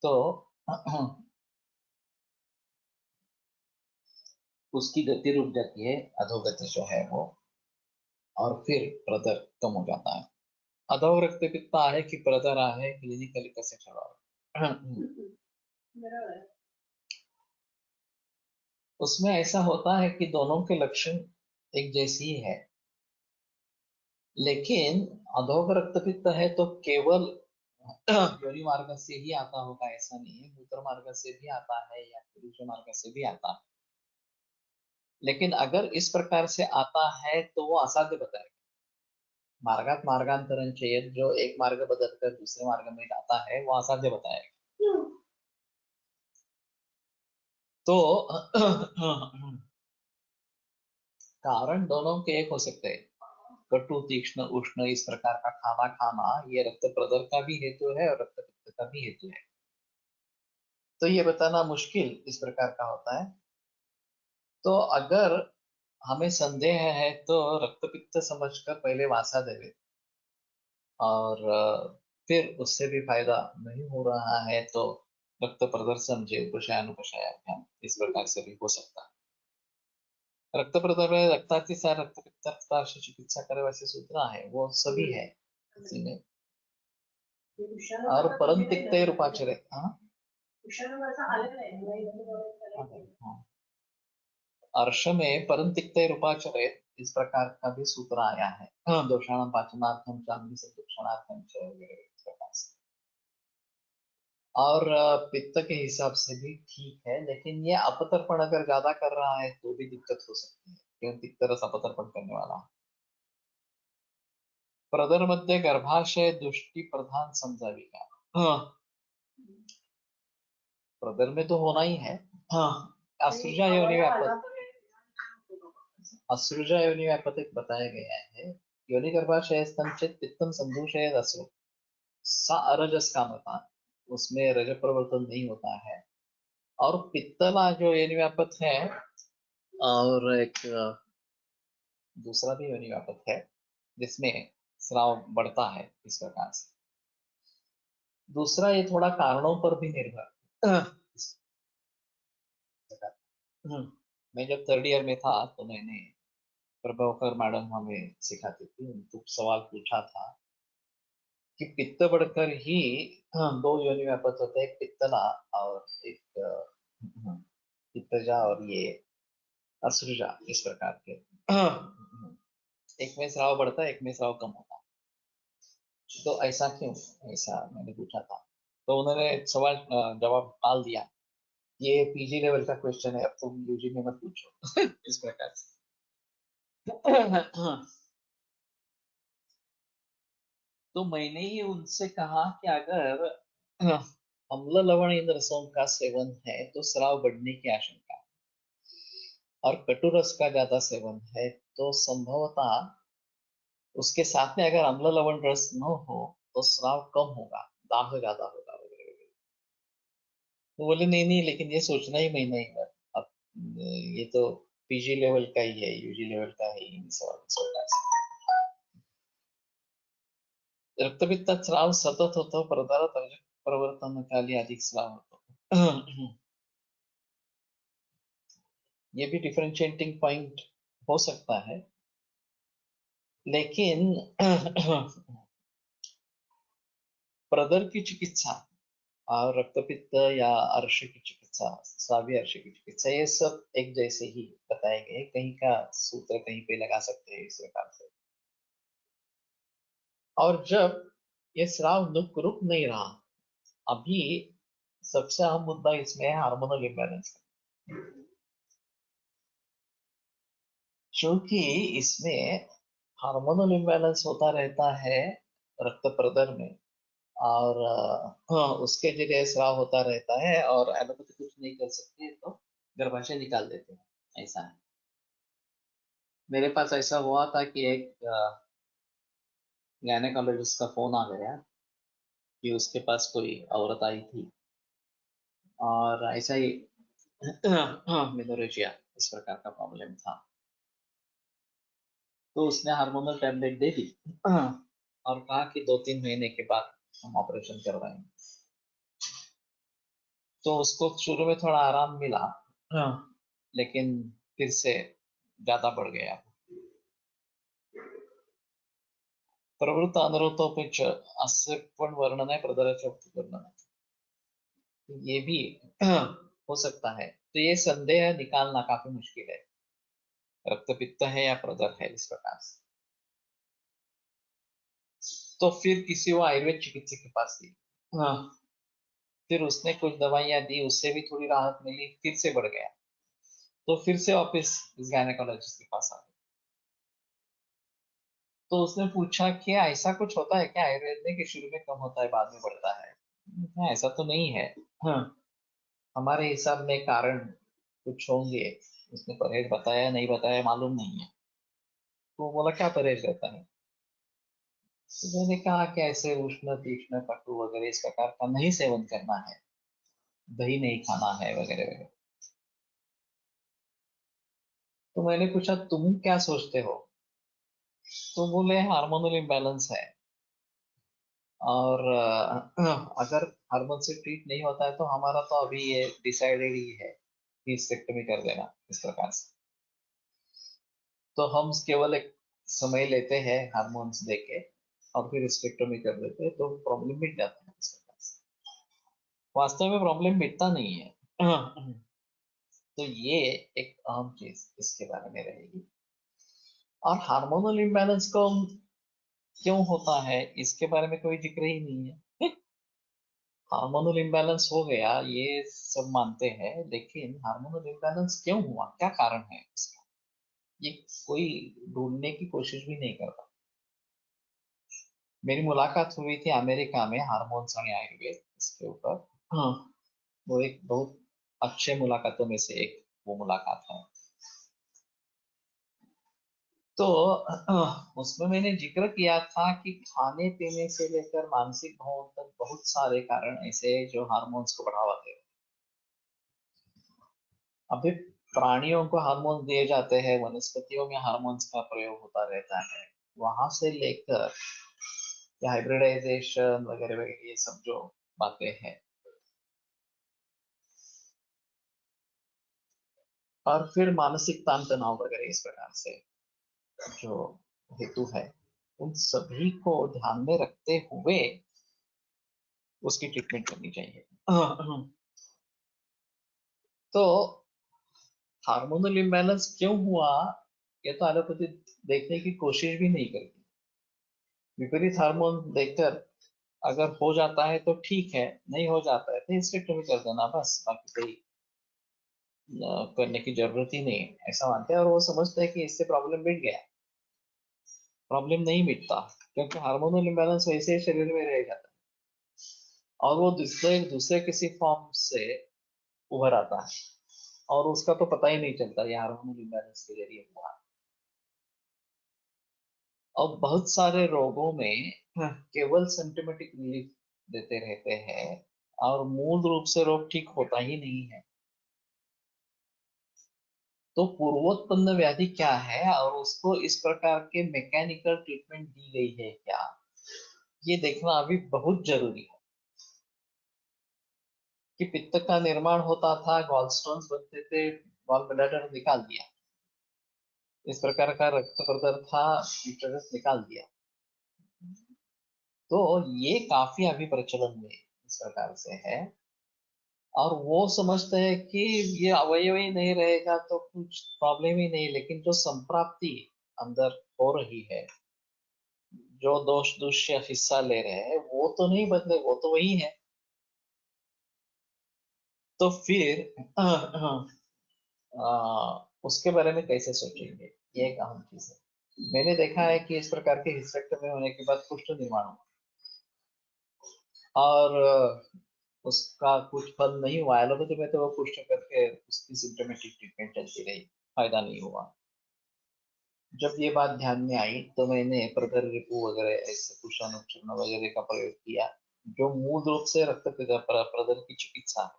तो उसकी गति रुक जाती है, अधोगति जो है वो, और फिर प्रदर कम हो जाता है। अधो रक्तपित्त आहे की प्रदर आहे, क्लिनिकली कसे ठरवावे? बरोबर आहे. उसमें ऐसा होता है कि दोनों के लक्षण एक जैसी ही है, लेकिन अधोग रक्तपित्त है तो केवल योनि मार्ग से ही आता होगा ऐसा नहीं है, मूत्र मार्ग से भी आता है या पुरुष मार्ग से भी आता है। लेकिन अगर इस प्रकार से आता है तो वो असाध्य बताएगा। मार्गात मार्गांतरण चेत, जो एक मार्ग बदलकर दूसरे मार्ग में जाता है वो असाध्य बताएगा। तो कारण दोनों के एक हो सकते हैं, कटु तीक्ष्ण उष्ण इस प्रकार का खाना खाना ये रक्त प्रदर का भी हेतु है और रक्त पित्त का भी हेतु है। तो ये बताना मुश्किल इस प्रकार का होता है। तो अगर हमें संदेह है तो रक्त पित्त समझकर पहले वासा देवे, और फिर उससे भी फायदा नहीं हो रहा है तो रक्त प्रदर समझे, उपशयानुपशयाभ्याम इस प्रकार से भी हो सकता है। रक्त प्रदर में रक्तातिसार रक्त पित्त रक्तार्श चिकित्सा करे वैसे सूत्र है, वो सभी है इसी में। और परम तिक्त रूपाचरे, अर्श में परम तिक्त रूपाचरे इस प्रकार का भी सूत्र आया है। दोषाणाम पाचनार्थम चांदी संरक्षणार्थम वगैरह इस प्रकार से। और पित्त के हिसाब से भी ठीक है, लेकिन ये अपतर्पण अगर ज्यादा कर रहा है तो भी दिक्कत हो सकती है, क्योंकि पित्त रस अपतर्पण करने वाला है। प्रदर मध्ये गर्भाशय दृष्टि प्रधान समझावी का, प्रदर में तो होना ही है। असृजा योनि व्यापक, असृजा योनि व्यापक बताया गया है। योनि गर्भाशय संचित पित्तम संदूषयद असृ, सा अरजस का मता, उसमें रज प्रवर्तन नहीं होता है। और पित्तला जो योनि व्यापक है, और एक दूसरा भी योनि व्यापक है जिसमें स्राव बढ़ता है इस प्रकार से। दूसरा ये थोड़ा कारणों पर भी निर्भर। मैं जब थर्ड ईयर में था तो मैंने, प्रभाकर मैडम हमें सिखाती थी, उनको सवाल पूछा था कि पित्त बढ़कर ही दो योनि व्यापक होते हैं, एक पित्तला और एक पित्तजा और ये असुजा, इस प्रकार के। एक में स्राव बढ़ता है, एक में स्राव कम होता है। तो ऐसा क्यों, ऐसा मैंने पूछा था। तो उन्होंने सवाल जवाब टाल दिया, ये पीजी लेवल का क्वेश्चन है, अब तुम यूजी में मत पूछो। इस प्रकार से। तो मैंने ही उनसे कहा कि अगर अम्ल लवण इन रसों का सेवन है तो स्राव बढ़ने की आशंका है, और कटु रस का ज्यादा सेवन है तो संभवतः उसके साथ में अगर अम्ल लवण रस न हो तो स्राव कम होगा, दाह ज्यादा होगा वगैरह वगैरह। तो बोले नहीं नहीं, लेकिन ये सोचना ही महीना ही बार। अब ये तो पीजी लेवल का ही है, यूजी लेवल का है ही नहीं सवाल। रक्तपित्त स्राव सतत होतो, पदार्थ प्रवर्तनकाली अधिक स्राव होतो। ये भी डिफरेंशिएटिंग पॉइंट हो सकता है, लेकिन प्रदर की चिकित्सा और रक्तपित्त या अर्श की चिकित्सा, स्रावी अर्श की चिकित्सा, ये सब एक जैसे ही बताए गए, कहीं का सूत्र कहीं पे लगा सकते हैं इस प्रकार से। और जब ये स्राव रुक नहीं रहा, अभी सबसे अहम मुद्दा इसमें है हार्मोनल इम्बैलेंस। क्योंकि इसमें हार्मोनल इम्बैलेंस होता रहता है रक्त प्रदर में, और उसके जरिए स्राव होता रहता है, और एलोपैथी कुछ नहीं कर सकती है, तो गर्भाशय निकाल देते हैं। ऐसा है। मेरे पास ऐसा हुआ था कि एक गायनेकोलॉजिस्ट का फोन आ गया कि उसके पास कोई औरत आई थी और ऐसा ही मेनोरेजिया इस प्रकार का प्रॉब्लम था। तो उसने हार्मोनल टैबलेट दे दी और कहा कि 2-3 महीने के बाद हम ऑपरेशन करवाएंगे। तो उसको शुरू में थोड़ा आराम मिला, लेकिन फिर से ज्यादा बढ़ गया। प्रवृत्त अनुरोधोपेक्ष अस्य पण वर्णन है, प्रदर्शन वर्णन है, ये भी हो सकता है। तो ये संदेह निकालना काफी मुश्किल है, रक्तपित्त है या प्रदर है, इस प्रकार से। तो फिर किसी वो आयुर्वेद चिकित्सक के पास गई, फिर उसने कुछ दवाइयां दी, उससे भी थोड़ी राहत मिली, फिर से बढ़ गया। तो फिर से वापस इस गायनेकोलॉजिस्ट के पास आ गई। तो उसने पूछा कि ऐसा कुछ होता है क्या आयुर्वेद में कि शुरू में कम होता है बाद में बढ़ता है? ऐसा तो नहीं है। हाँ, हमारे हिसाब में कारण कुछ होंगे, उसने परहेज बताया नहीं बताया मालूम नहीं है। तो बोला क्या परहेज रहता है? तो मैंने कहा कि ऐसे उष्ण तीक्ष्ण कटु वगैरह इस प्रकार का नहीं सेवन करना है, दही नहीं खाना है वगैरह वगैरह। तो मैंने पूछा तुम क्या सोचते हो? तो बोले हार्मोनल इम्बैलेंस है, और अगर हार्मोन से ट्रीट नहीं होता है तो हमारा तो अभी ये डिसाइडेड ही है कि हिस्टेक्टोमी कर देना, इस प्रकार से। तो हम केवल एक समय लेते हैं हार्मोन्स देके, और फिर हिस्टेक्टोमी कर देते हैं, तो प्रॉब्लम मिट जाता है इस प्रकार से। वास्तव में प्रॉब्लम मिटता नहीं है। तो ये एक अहम चीज इसके बारे में रहेगी। और हार्मोनल इम्बैलेंस को क्यों होता है इसके बारे में कोई जिक्र ही नहीं है। हार्मोनल इम्बैलेंस हो गया ये सब मानते हैं, लेकिन हार्मोनल इम्बैलेंस क्यों हुआ, क्या कारण है इसका, ये कोई ढूंढने की कोशिश भी नहीं करता। मेरी मुलाकात हुई थी अमेरिका में हार्मोन्स और आयुर्वेद इसके ऊपर। हाँ, वो एक बहुत अच्छे मुलाकातों में से एक वो मुलाकात है। तो उसमें मैंने जिक्र किया था कि खाने पीने से लेकर मानसिक भावों तक बहुत सारे कारण ऐसे हैं जो हार्मोन्स को बढ़ावा दे। अभी प्राणियों को हार्मोन दिए जाते हैं, वनस्पतियों में हार्मोन्स का प्रयोग होता रहता है, वहां से लेकर हाइब्रिडाइजेशन वगैरह वगैरह ये सब जो बातें हैं, और फिर मानसिक तान तनाव वगैरह इस प्रकार से जो हेतु है, उन सभी को ध्यान में रखते हुए उसकी ट्रीटमेंट करनी चाहिए। तो हार्मोनल इम्बैलेंस क्यों हुआ, ये तो एलोपैथी देखने की कोशिश भी नहीं करती। विपरीत हार्मोन देखकर अगर हो जाता है तो ठीक है, नहीं हो जाता है तो हिस्टेरेक्टोमी कर देना बस, बाकी कोई करने की जरूरत ही नहीं है, ऐसा मानते हैं। और वो समझते हैं कि इससे प्रॉब्लम मिट गया। प्रॉब्लम नहीं मिटता, क्योंकि हार्मोनल इम्बैलेंस वैसे ही शरीर में रह जाता है और वो दूसरे दूसरे किसी फॉर्म से उभर आता है और उसका तो पता ही नहीं चलता ये हार्मोनल इम्बैलेंस के जरिए हुआ। और बहुत सारे रोगों में केवल सिम्टोमेटिक रिलीफ देते रहते हैं और मूल रूप से रोग ठीक होता ही नहीं है। तो पूर्वोत्पन्न व्याधि क्या है और उसको इस प्रकार के मैकेनिकल ट्रीटमेंट दी गई है क्या, ये देखना अभी बहुत जरूरी है। कि पित्त का निर्माण होता था, गॉलस्टोन्स बनते थे, गॉल ब्लैडर निकाल दिया, इस प्रकार का रक्त प्रदर था, यूटेरस निकाल दिया। तो ये काफी अभी प्रचलन में इस प्रकार से है और वो समझते हैं कि ये अवयव ही नहीं रहेगा तो कुछ प्रॉब्लम ही नहीं, लेकिन जो संप्राप्ति अंदर हो रही है, जो दोष दुष्य हिस्सा ले रहे हैं, वो तो नहीं बदले, वो तो वही है। तो फिर उसके बारे में कैसे सोचेंगे, ये एक अहम चीज है। मैंने देखा है कि इस प्रकार के हिस्टेरेक्टोमी होने के बाद कुष्ठ निर्माण हुआ और उसका कुछ फल नहीं हुआ। एलोपैथी में तो वो कुष्ठ करके उसकी सिम्टोमेटिक ट्रीटमेंट चलती रही, फायदा नहीं हुआ। जब ये बात ध्यान में आई तो मैंने प्रदर रिपू वगैरह ऐसे कुशानुचूर्ण वगैरह का प्रयोग किया, जो मूल रूप से रक्त प्रदर की चिकित्सा है,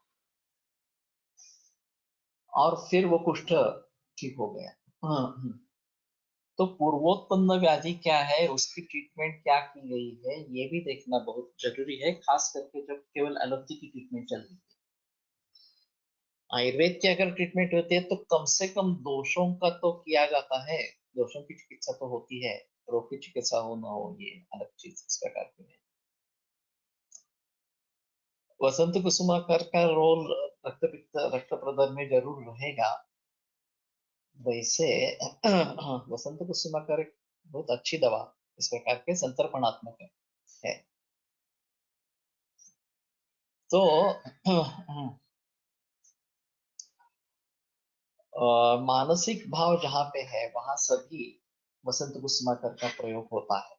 और फिर वो कुष्ठ ठीक हो गया। तो पूर्वोत्पन्न व्याधि क्या है, उसकी ट्रीटमेंट क्या की गई है, ये भी देखना बहुत जरूरी है, खास करके जब केवल एलोपैथी की ट्रीटमेंट चल रही है। आयुर्वेद की अगर ट्रीटमेंट होती है तो कम से कम दोषों का तो किया जाता है, दोषों की चिकित्सा तो होती है, रोग की चिकित्सा हो ना हो ये अलग चीज इस प्रकार की है। वसंत कुसुमाकर का रोल रक्त पित्त रक्त प्रदर में जरूर रहेगा। वैसे वसंत कुसुमाकर एक बहुत अच्छी दवा इस प्रकार के संतर्पणात्मक है। तो मानसिक भाव जहाँ पे है वहां सभी वसंत कुसुमाकर का प्रयोग होता है।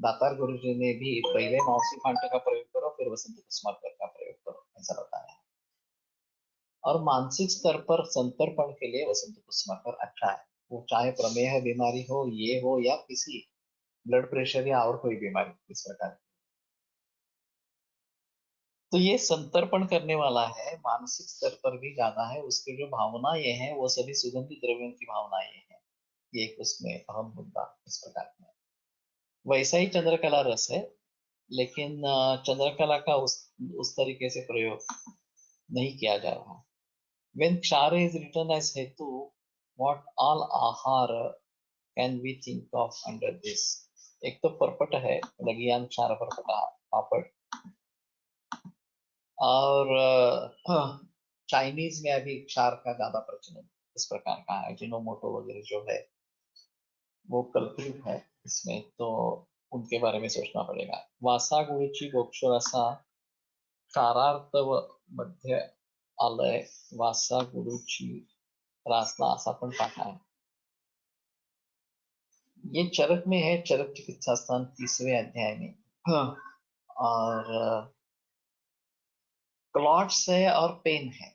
दातार गुरु जी ने भी पहले मौसी फांटे का प्रयोग करो फिर वसंत कुसुमाकर का प्रयोग करो, ऐसा बताया है। और मानसिक स्तर पर संतर्पण के लिए वसंत कुसुमाकर अच्छा है, वो चाहे प्रमेह बीमारी हो, ये हो, या किसी ब्लड प्रेशर या और कोई बीमारी इस प्रकार की। तो ये संतर्पण करने वाला है, मानसिक स्तर पर भी ज्यादा है, उसकी जो भावना ये है वो सभी सुगंधित द्रव्यों की भावना ये है, ये एक उसमें अहम मुद्दा इस प्रकार का है। वैसा ही चंद्रकला रस है, लेकिन चंद्रकला का उस तरीके से प्रयोग नहीं किया जा रहा। When Kshara is written as Hetu, what all ahara can we think of under this? एक तो परपट है, लगियान क्षार परपटा पापड़, और चाइनीज में अभी क्षार का ज्यादा प्रचलन इस प्रकार का है, जिनोमोटो वगैरह जो है वो कल्पित है इसमें, तो उनके बारे में सोचना पड़ेगा। वासा गुरुची गोक्षरसा क्षारार्थ मध्य आलय वासा गुरुची रासना असा पण पाठ आहे। ये चरक में है, चरक चिकित्सा स्थान 30वें अध्याय में। हाँ। और क्लॉट्स है और पेन है,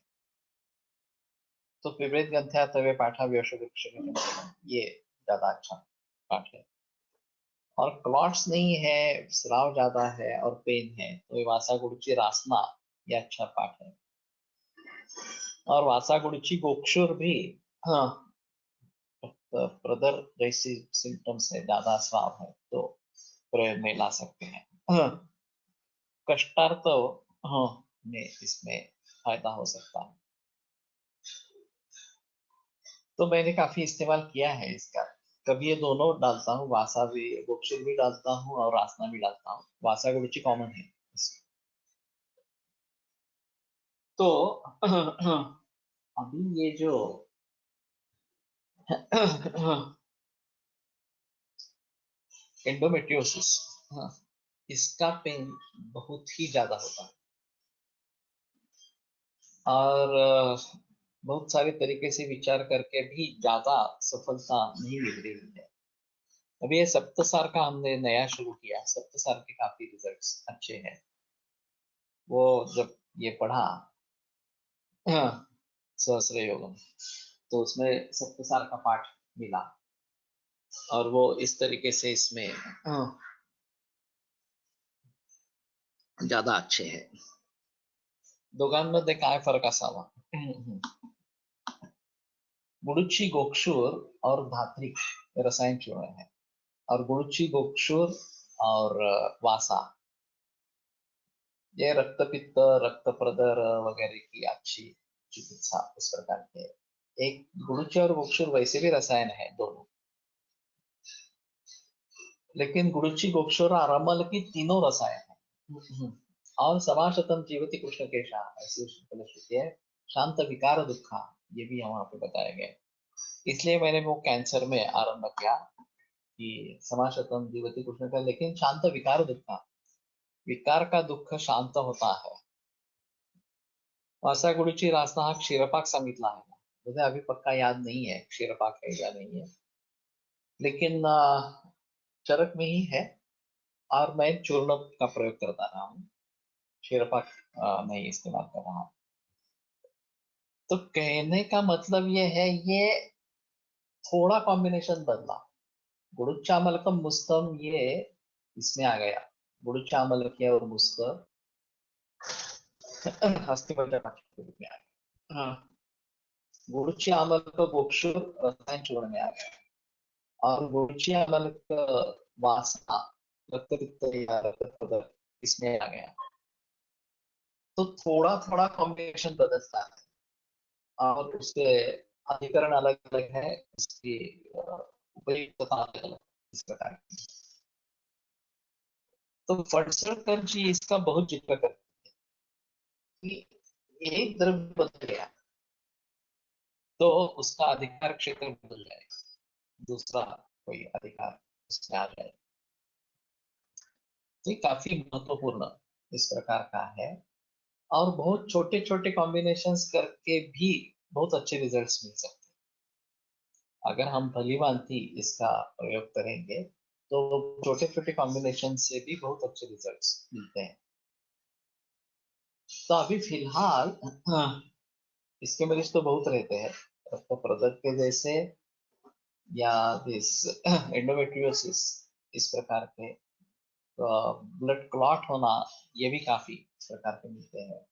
तो विपरीत ग्रंथ्या तवे पाठा व्यवश ये ज्यादा अच्छा पाठ है। और क्लॉट्स नहीं है, स्राव ज्यादा है और पेन है, तो ये वासा गुरुची रासना ये अच्छा पाठ है। और वासा गुरुची गोक्षुर भी, हाँ, प्रदर जैसी सिम्टम्स है, ज्यादा स्राव है तो प्रयोग में ला सकते हैं। हाँ, कष्टार्थ, हाँ, में इसमें फायदा हो सकता है। तो मैंने काफी इस्तेमाल किया है इसका। कभी ये दोनों डालता हूँ, वासा भी, गोक्षुर भी डालता हूँ और आसना भी डालता हूँ। वासा गुरुची कॉमन है इसमें। तो अभी ये जो एंडोमेट्रियोसिस, हाँ, इसका पेन बहुत ही ज्यादा होता है और बहुत सारे तरीके से विचार करके भी ज्यादा सफलता नहीं मिल रही है। अभी ये सप्तसार का हमने नया शुरू किया, सप्तसार के काफी रिजल्ट्स अच्छे हैं। वो जब ये पढ़ा सहस्त्र योगम, तो उसमें सप्तसार का पाठ मिला और वो इस तरीके से इसमें ज्यादा अच्छे हैं। दोघांमध्ये काय फरक असावा? गुरुची गोक्षुर और धात्री रसायन चूर्ण है, और गुरुची गोक्षुर और वासा ये रक्त पित्त, रक्त प्रदर वगैरह की अच्छी चिकित्सा इस प्रकार के। एक गुरुची और गोक्षुर वैसे भी रसायन है दोनों, लेकिन गुरुची गोक्षुर और अमल की तीनों रसायन है। और समाशतम जीवति कृष्ण केशा, ऐसी फलश्रुति है। शांत विकार दुखा, ये भी यहाँ पे बताया गया। इसलिए मैंने वो कैंसर में आरंभ किया कि समाशतम जीवति कृष्ण का, लेकिन शांत विकार दुखा, विकार का दुःख शांत होता है। वासा गुरुची रास्ता हा क्षीरपाक सांगितला आहे, मुझे अभी पक्का याद नहीं है क्षीरपाक है या नहीं है, लेकिन चरक में ही है और मैं चूर्ण का प्रयोग करता रहा हूँ, क्षीरपाक नहीं इस्तेमाल कर रहा हूँ। तो कहने का मतलब ये है, ये थोड़ा कॉम्बिनेशन बदला। गुरु चामलकम मुस्तम ये इसमें आ गया, गुरु चामलकी और मुस्त हस्तिमंत्र पाठ्य के रूप में आ गया। हाँ, गुरु चामलक गोक्षुर रसायन चूर्ण में आ गया और गुरु चामलक वासना रक्त या रक्त इसमें आ गया। तो थोड़ा थोड़ा कॉम्बिनेशन बदलता है और उसके अधिकरण अलग अलग है, उसकी उपयुक्तता अलग अलग इस प्रकार की। तो फटसरकर जी इसका बहुत जिक्र करते हैं कि एक द्रव्य बदल गया तो उसका अधिकार क्षेत्र बदल जाएगा, दूसरा कोई अधिकार उसमें आ जाएगा। तो ये काफी महत्वपूर्ण इस प्रकार का है और बहुत छोटे छोटे कॉम्बिनेशंस करके भी बहुत अच्छे रिजल्ट्स मिल सकते हैं। अगर हम भली भांति इसका प्रयोग करेंगे तो छोटे छोटे कॉम्बिनेशन से भी बहुत अच्छे रिजल्ट्स मिलते हैं। तो अभी फिलहाल इसके मरीज तो बहुत रहते हैं, रक्त प्रदर्द के जैसे या दिस एंडोमेट्रियोसिस इस प्रकार के, ब्लड क्लॉट होना, ये भी काफी इस प्रकार के मिलते हैं।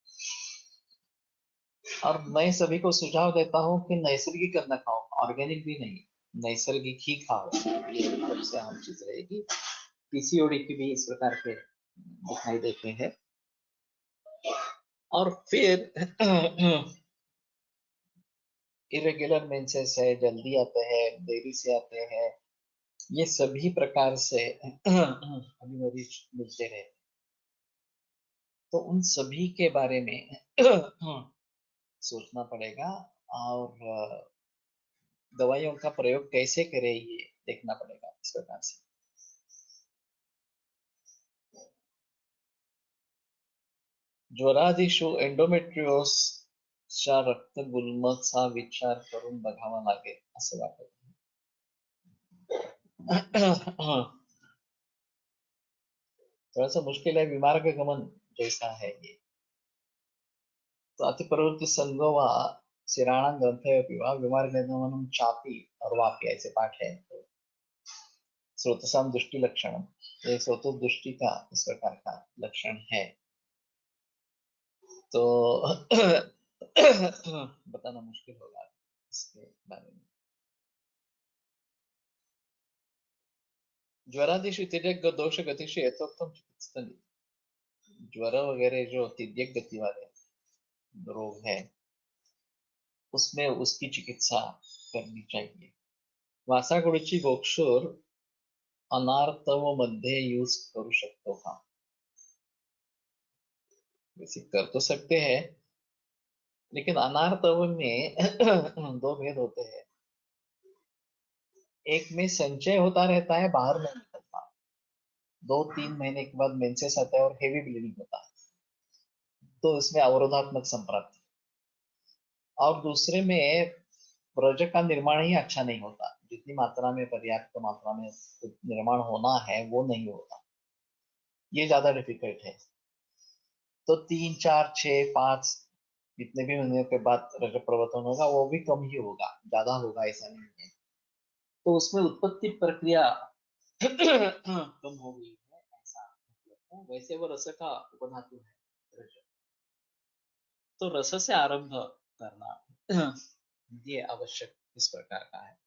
और मैं सभी को सुझाव देता हूँ कि नैसर्गिक अन्न खाओ, ऑर्गेनिक भी नहीं, नैसर्गिक ही खाओ, ये सबसे अहम चीज रहेगी। पीसीओडी की भी इस प्रकार के दिखाई देते हैं। और फिर इरेगुलर मेंसेस है, जल्दी आते हैं, देरी से आते हैं, ये सभी प्रकार से अभी मरीज मिलते रहे। तो उन सभी के बारे में सोचना पड़ेगा और दवाइयों का प्रयोग कैसे करें ये देखना पड़ेगा इस प्रकार से। ज्वरादिशु एंडोमेट्रियोसच्या रक्तगुल्मचा विचार करून बघावा लागेल असं वाटत. थोड़ा सा मुश्किल है, विमार्ग गमन जैसा है ये। तो अतिप्रवृत्ति संगोवा सिराणा ग्रंथयोपि वा विमार्ग गमनम चापी और वापी, ऐसे पाठ है। तो स्रोतसाम दृष्टि लक्षण, ये स्रोत दृष्टि का इस प्रकार का लक्षण है। तो बताना मुश्किल होगा इसके बारे में। ज्वरादिशु तिर्यक दोष गतिशु यथोक्तम चिकित्सनीय, ज्वर वगैरह जो तिर्यक गति वाले रोग है उसमें उसकी चिकित्सा करनी चाहिए। वासाकुडीची गोक्षूर अनार्तव मध्ये यूज करू शकतो का? वैसे कर तो सकते हैं, लेकिन अनार्तव में दो भेद होते हैं। एक में संचय होता रहता है, बाहर नहीं निकलता, 2-3 महीने के बाद मेंसेस आता है और हेवी ब्लीडिंग होता है, तो इसमें अवरोधात्मक संप्राप्ति। और दूसरे में ब्रज का निर्माण ही अच्छा नहीं होता, जितनी मात्रा में, पर्याप्त मात्रा में निर्माण होना है वो नहीं होता, ये ज्यादा डिफिकल्ट है। तो 3, 4, 6, 5 जितने भी महीने के बाद रजत प्रवर्तन होगा वो भी कम ही होगा, ज्यादा होगा ऐसा नहीं है। तो उसमें उत्पत्ति प्रक्रिया कम हो गई है ऐसा मतलब है। वैसे वो रस का उपधातु है रज, तो रस से आरंभ करना ये आवश्यक इस प्रकार का है।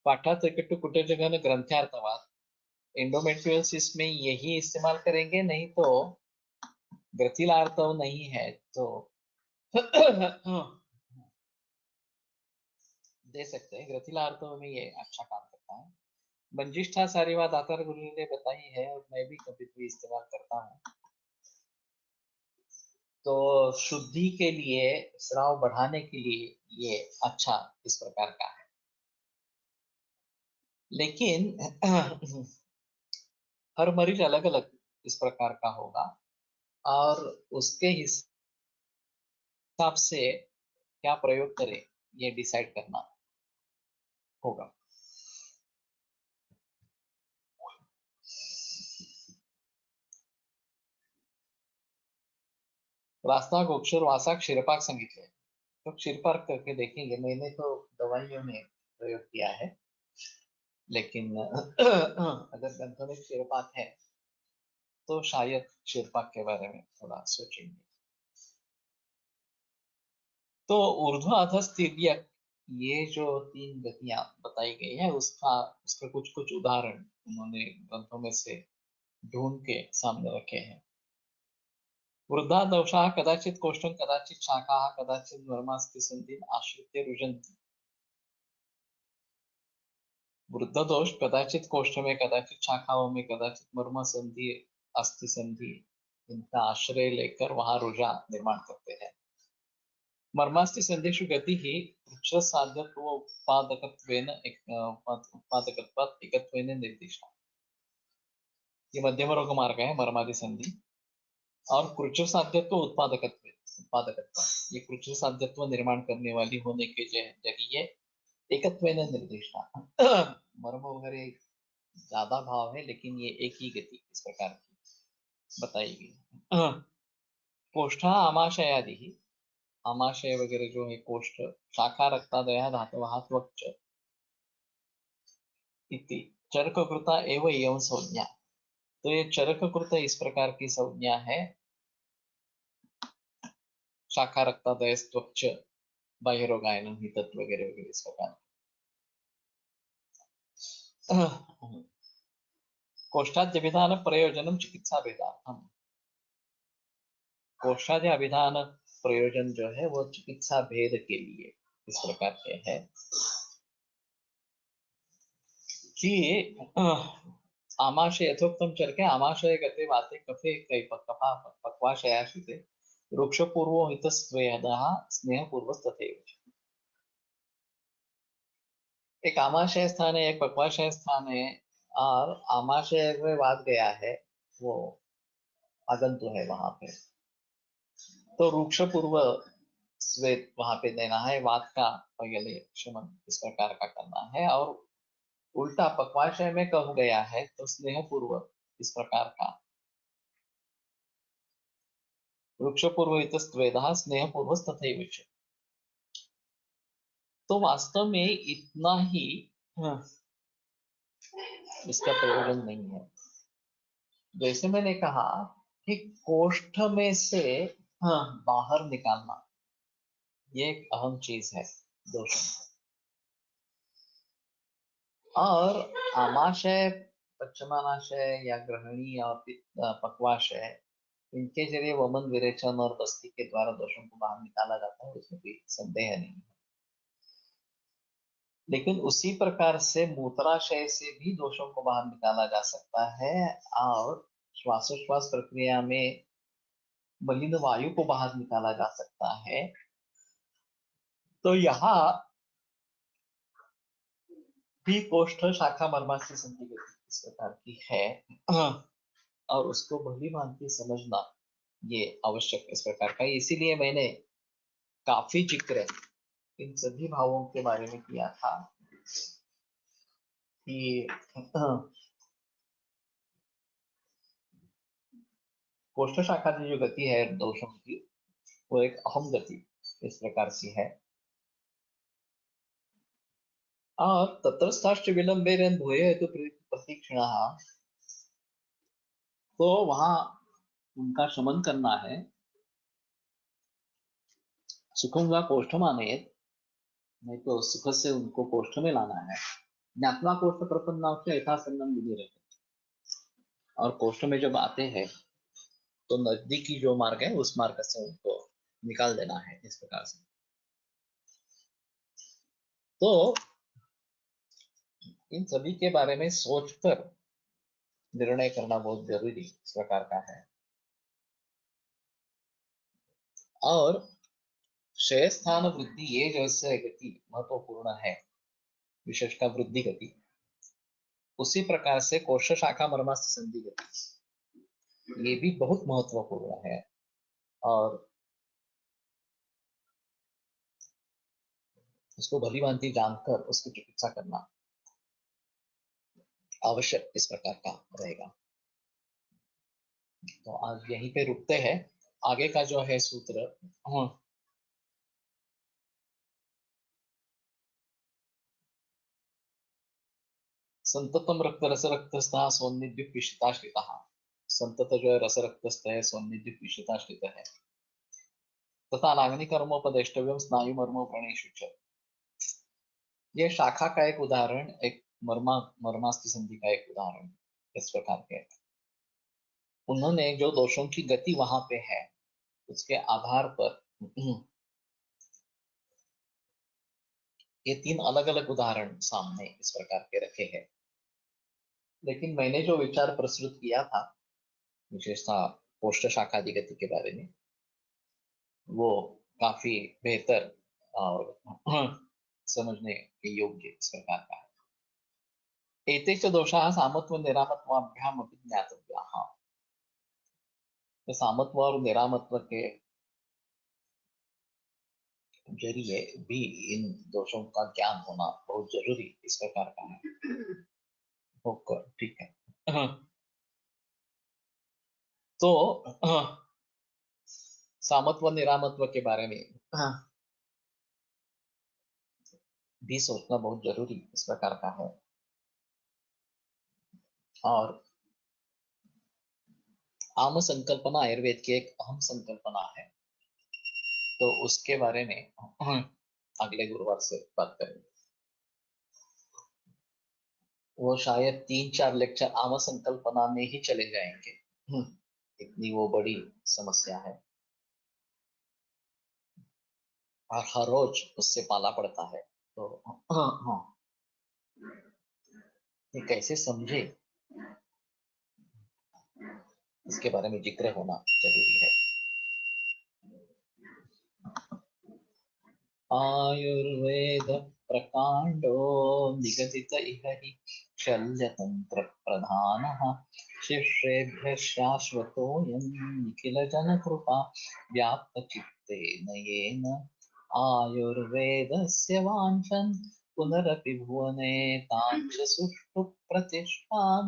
पाठात एकटू कुटे जगह ग्रंथार्थवाद, एंडोमेट्रियोसिस में यही इस्तेमाल करेंगे, नहीं तो ग्रथिलार्थव नहीं है तो दे सकते हैं। ग्रथिलार्थव में ये अच्छा काम करता है। मंजिष्ठा सारी बात आचार्य गुरु ने बताई है और मैं भी कभी कभी इस्तेमाल करता हूँ। तो शुद्धि के लिए, स्राव बढ़ाने के लिए ये अच्छा इस प्रकार का है। लेकिन हर मरीज अलग अलग इस प्रकार का होगा और उसके हिसाब से क्या प्रयोग करें ये डिसाइड करना होगा। रास्ता गोक्षर वासा क्षीरपाक सांगितले, तो क्षीरपाक करके देखेंगे। मैंने तो दवाइयों में प्रयोग किया है, लेकिन अगर ग्रंथों में क्षीरपाक है तो शायद क्षीरपाक के बारे में थोड़ा सोचेंगे। तो ऊर्ध्व अधस्थ तिर्यक, ये जो 3 गतियां बताई गई है उसका कुछ कुछ उदाहरण उन्होंने ग्रंथों में से ढूंढ के सामने रखे हैं। वृद्धा दोषाः कदाचित कोष्ठं कदाचित शाखाः कदाचित मर्मास्ति सन्ति आश्रित्य रुजन्ति। वृद्ध दोष कदाचित कोष्ठ में, कदाचित शाखाओं में, कदाचित मर्म संधि, अस्थि संधि, इनका आश्रय लेकर वहां रुझा निर्माण करते हैं। मर्मास्ति संधिषु गति ही वृक्ष साध्यत्व उत्पादकत्वेन उत्पादकत्वात् एकत्वेन निर्दिष्टा। ये मध्यम रोग मार्ग है मर्मादि संधि। और कृच साध्यत्व उत्पादकत्व, ये कृच साध्यत्व निर्माण करने वाली होने के जरिए एकत्वेन निर्दिष्टा। मर्म वगैरह ज्यादा भाव है, लेकिन ये एक ही गति इस प्रकार की बताई गई। कोष्ठा आमाशयादि, आमाशय वगैरह जो है कोष्ठ, शाखा रक्तादया धातवः त्वक्च इति चरककृता एव एवं संज्ञा। तो ये चरककृत इस प्रकार की संज्ञा है। शाखा रक्तादय त्वक्च बाह्य रोगायन ही तत्व वगैरह वगैरह इस प्रकार। कोष्ठाद्य अभिधान प्रयोजनम चिकित्सा भेदार्थम, कोष्ठाद्य अभिधान प्रयोजन जो है वो चिकित्सा भेद के लिए इस प्रकार के है कि आमाशय यथोक्तम चरके आमाशय गते वाते कफे कफा पक्वाशयाश्रिते वृक्ष पूर्वो हितस्वेदः स्नेह पूर्वस्तथैव। एक आमाशय स्थान है, एक पक्वाशय स्थान है, और आमाशय में वात गया है, वो आगंतु है वहां पे, तो वृक्ष पूर्व श्वेत वहां पे देना है, वात का पहले शमन इस प्रकार का करना है। और उल्टा पक्वाशय में कह गया है तो स्नेह पूर्व इस प्रकार का, वृक्ष पूर्व इतस्त्वेदः स्नेह पूर्व तथैव। तो वास्तव में इतना ही इसका प्रयोजन नहीं है। जैसे मैंने कहा कि कोष्ठ में से बाहर निकालना ये एक अहम चीज है दोष। और आमाशय, पश्चिमाशय या ग्रहणी और पक्वाशय इनके जरिए वमन विरेचन और बस्ती के द्वारा दोषों को बाहर निकाला जाता है, उसमें कोई संदेह नहीं है। लेकिन उसी प्रकार से मूत्राशय से भी दोषों को बाहर निकाला जा सकता है और श्वासोश्वास प्रक्रिया में मलिन वायु को बाहर निकाला जा सकता है। तो यहाँ भी कोष्ठ शाखा मर्मास्थि संधि गति इस प्रकार की है और उसको भली भांति समझना ये आवश्यक इस प्रकार का। इसीलिए मैंने काफी जिक्र इन सभी भावों के बारे में किया था कि कोष्ठ शाखा की जो गति है दोषों की, वो एक अहम गति इस प्रकार की है। और तत्रस्थाश्च विलंबेरन भूय हेतु प्रतीक्षिणः, तो वहां उनका शमन करना है। सुखम वा कोष्ठमानयेत्, नहीं तो सुख से उनको कोष्ठ में लाना है। ज्ञात्वा कोष्ठ प्रपन्नाश्च यथासन्नं विनिरते, और कोष्ठ में जब आते हैं तो नजदीकी जो मार्ग है उस मार्ग से उनको निकाल देना है इस प्रकार से। तो इन सभी के बारे में सोचकर निर्णय करना बहुत जरूरी इस प्रकार का है। और क्षय स्थान वृद्धि ये जैसे गति महत्वपूर्ण है, विशेषकर वृद्धि गति, उसी प्रकार से कोष्ठ शाखा मर्मास्थि संधि गति ये भी बहुत महत्वपूर्ण है। और उसको भली भांति जानकर उसकी चिकित्सा करना आवश्यक इस प्रकार का रहेगा। तो आज यहीं पे रुकते हैं। आगे का जो है सूत्र, संततम रक्त रस रक्तस्थ सौनिध्य पिशिताश्रिता। संतत जो है रस रक्तस्थ है, सौनिध्य पिशिताश्रित है। तथा नागनी कर्मोपदेष्टव्यम स्नायु मर्मो प्रणेशु। ये शाखा का एक उदाहरण, एक मर्मास्थि संधि का एक उदाहरण इस प्रकार के। उन्होंने जो दोषों की गति वहां पे है उसके आधार पर ये तीन अलग अलग उदाहरण सामने इस प्रकार के रखे हैं। लेकिन मैंने जो विचार प्रस्तुत किया था विशेषतः कोष्ठ शाखा गति के बारे में, वो काफी बेहतर और समझने के योग्य इस प्रकार का है। एते च दोषाः सामत्व निरामत्वाभ्याम अपि ज्ञातव्याः। तो सामत्व और निरामत्व के जरिए भी इन दोषों का ज्ञान होना बहुत जरूरी इस प्रकार का है। ओके, ठीक है। तो सामत्व निरामत्व के बारे में भी सोचना बहुत जरूरी इस प्रकार का है। और आम संकल्पना आयुर्वेद की एक अहम संकल्पना है, तो उसके बारे में अगले गुरुवार से बात करेंगे। वो शायद 3-4 लेक्चर आम संकल्पना में ही चले जाएंगे, इतनी वो बड़ी समस्या है और हर रोज उससे पाला पड़ता है। तो ये कैसे समझे इसके बारे में जिक्र होना जरूरी है। आयुर्वेद प्रकांडो निगदित इह हि शल्यतंत्र प्रधानः शिष्येभ्यः शाश्वतोऽयं निखिल जनकृपा व्याप्तचित्तेन येन आयुर्वेदस्य वाञ्छन् पुनरपि भुवने ताञ्च सुष्ठु प्रतिष्ठां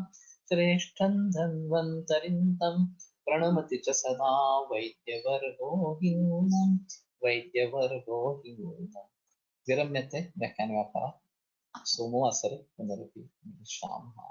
श्रेष्ठं धन्वन्तरिं तं प्रणमति च सदा वैद्यवर्गो हि नूनम् वैद्यवर्गो हि नूनम्। विरम्यते व्याख्यानव्यापारः। सोमवासरे पुनरपि मिलिष्यामः।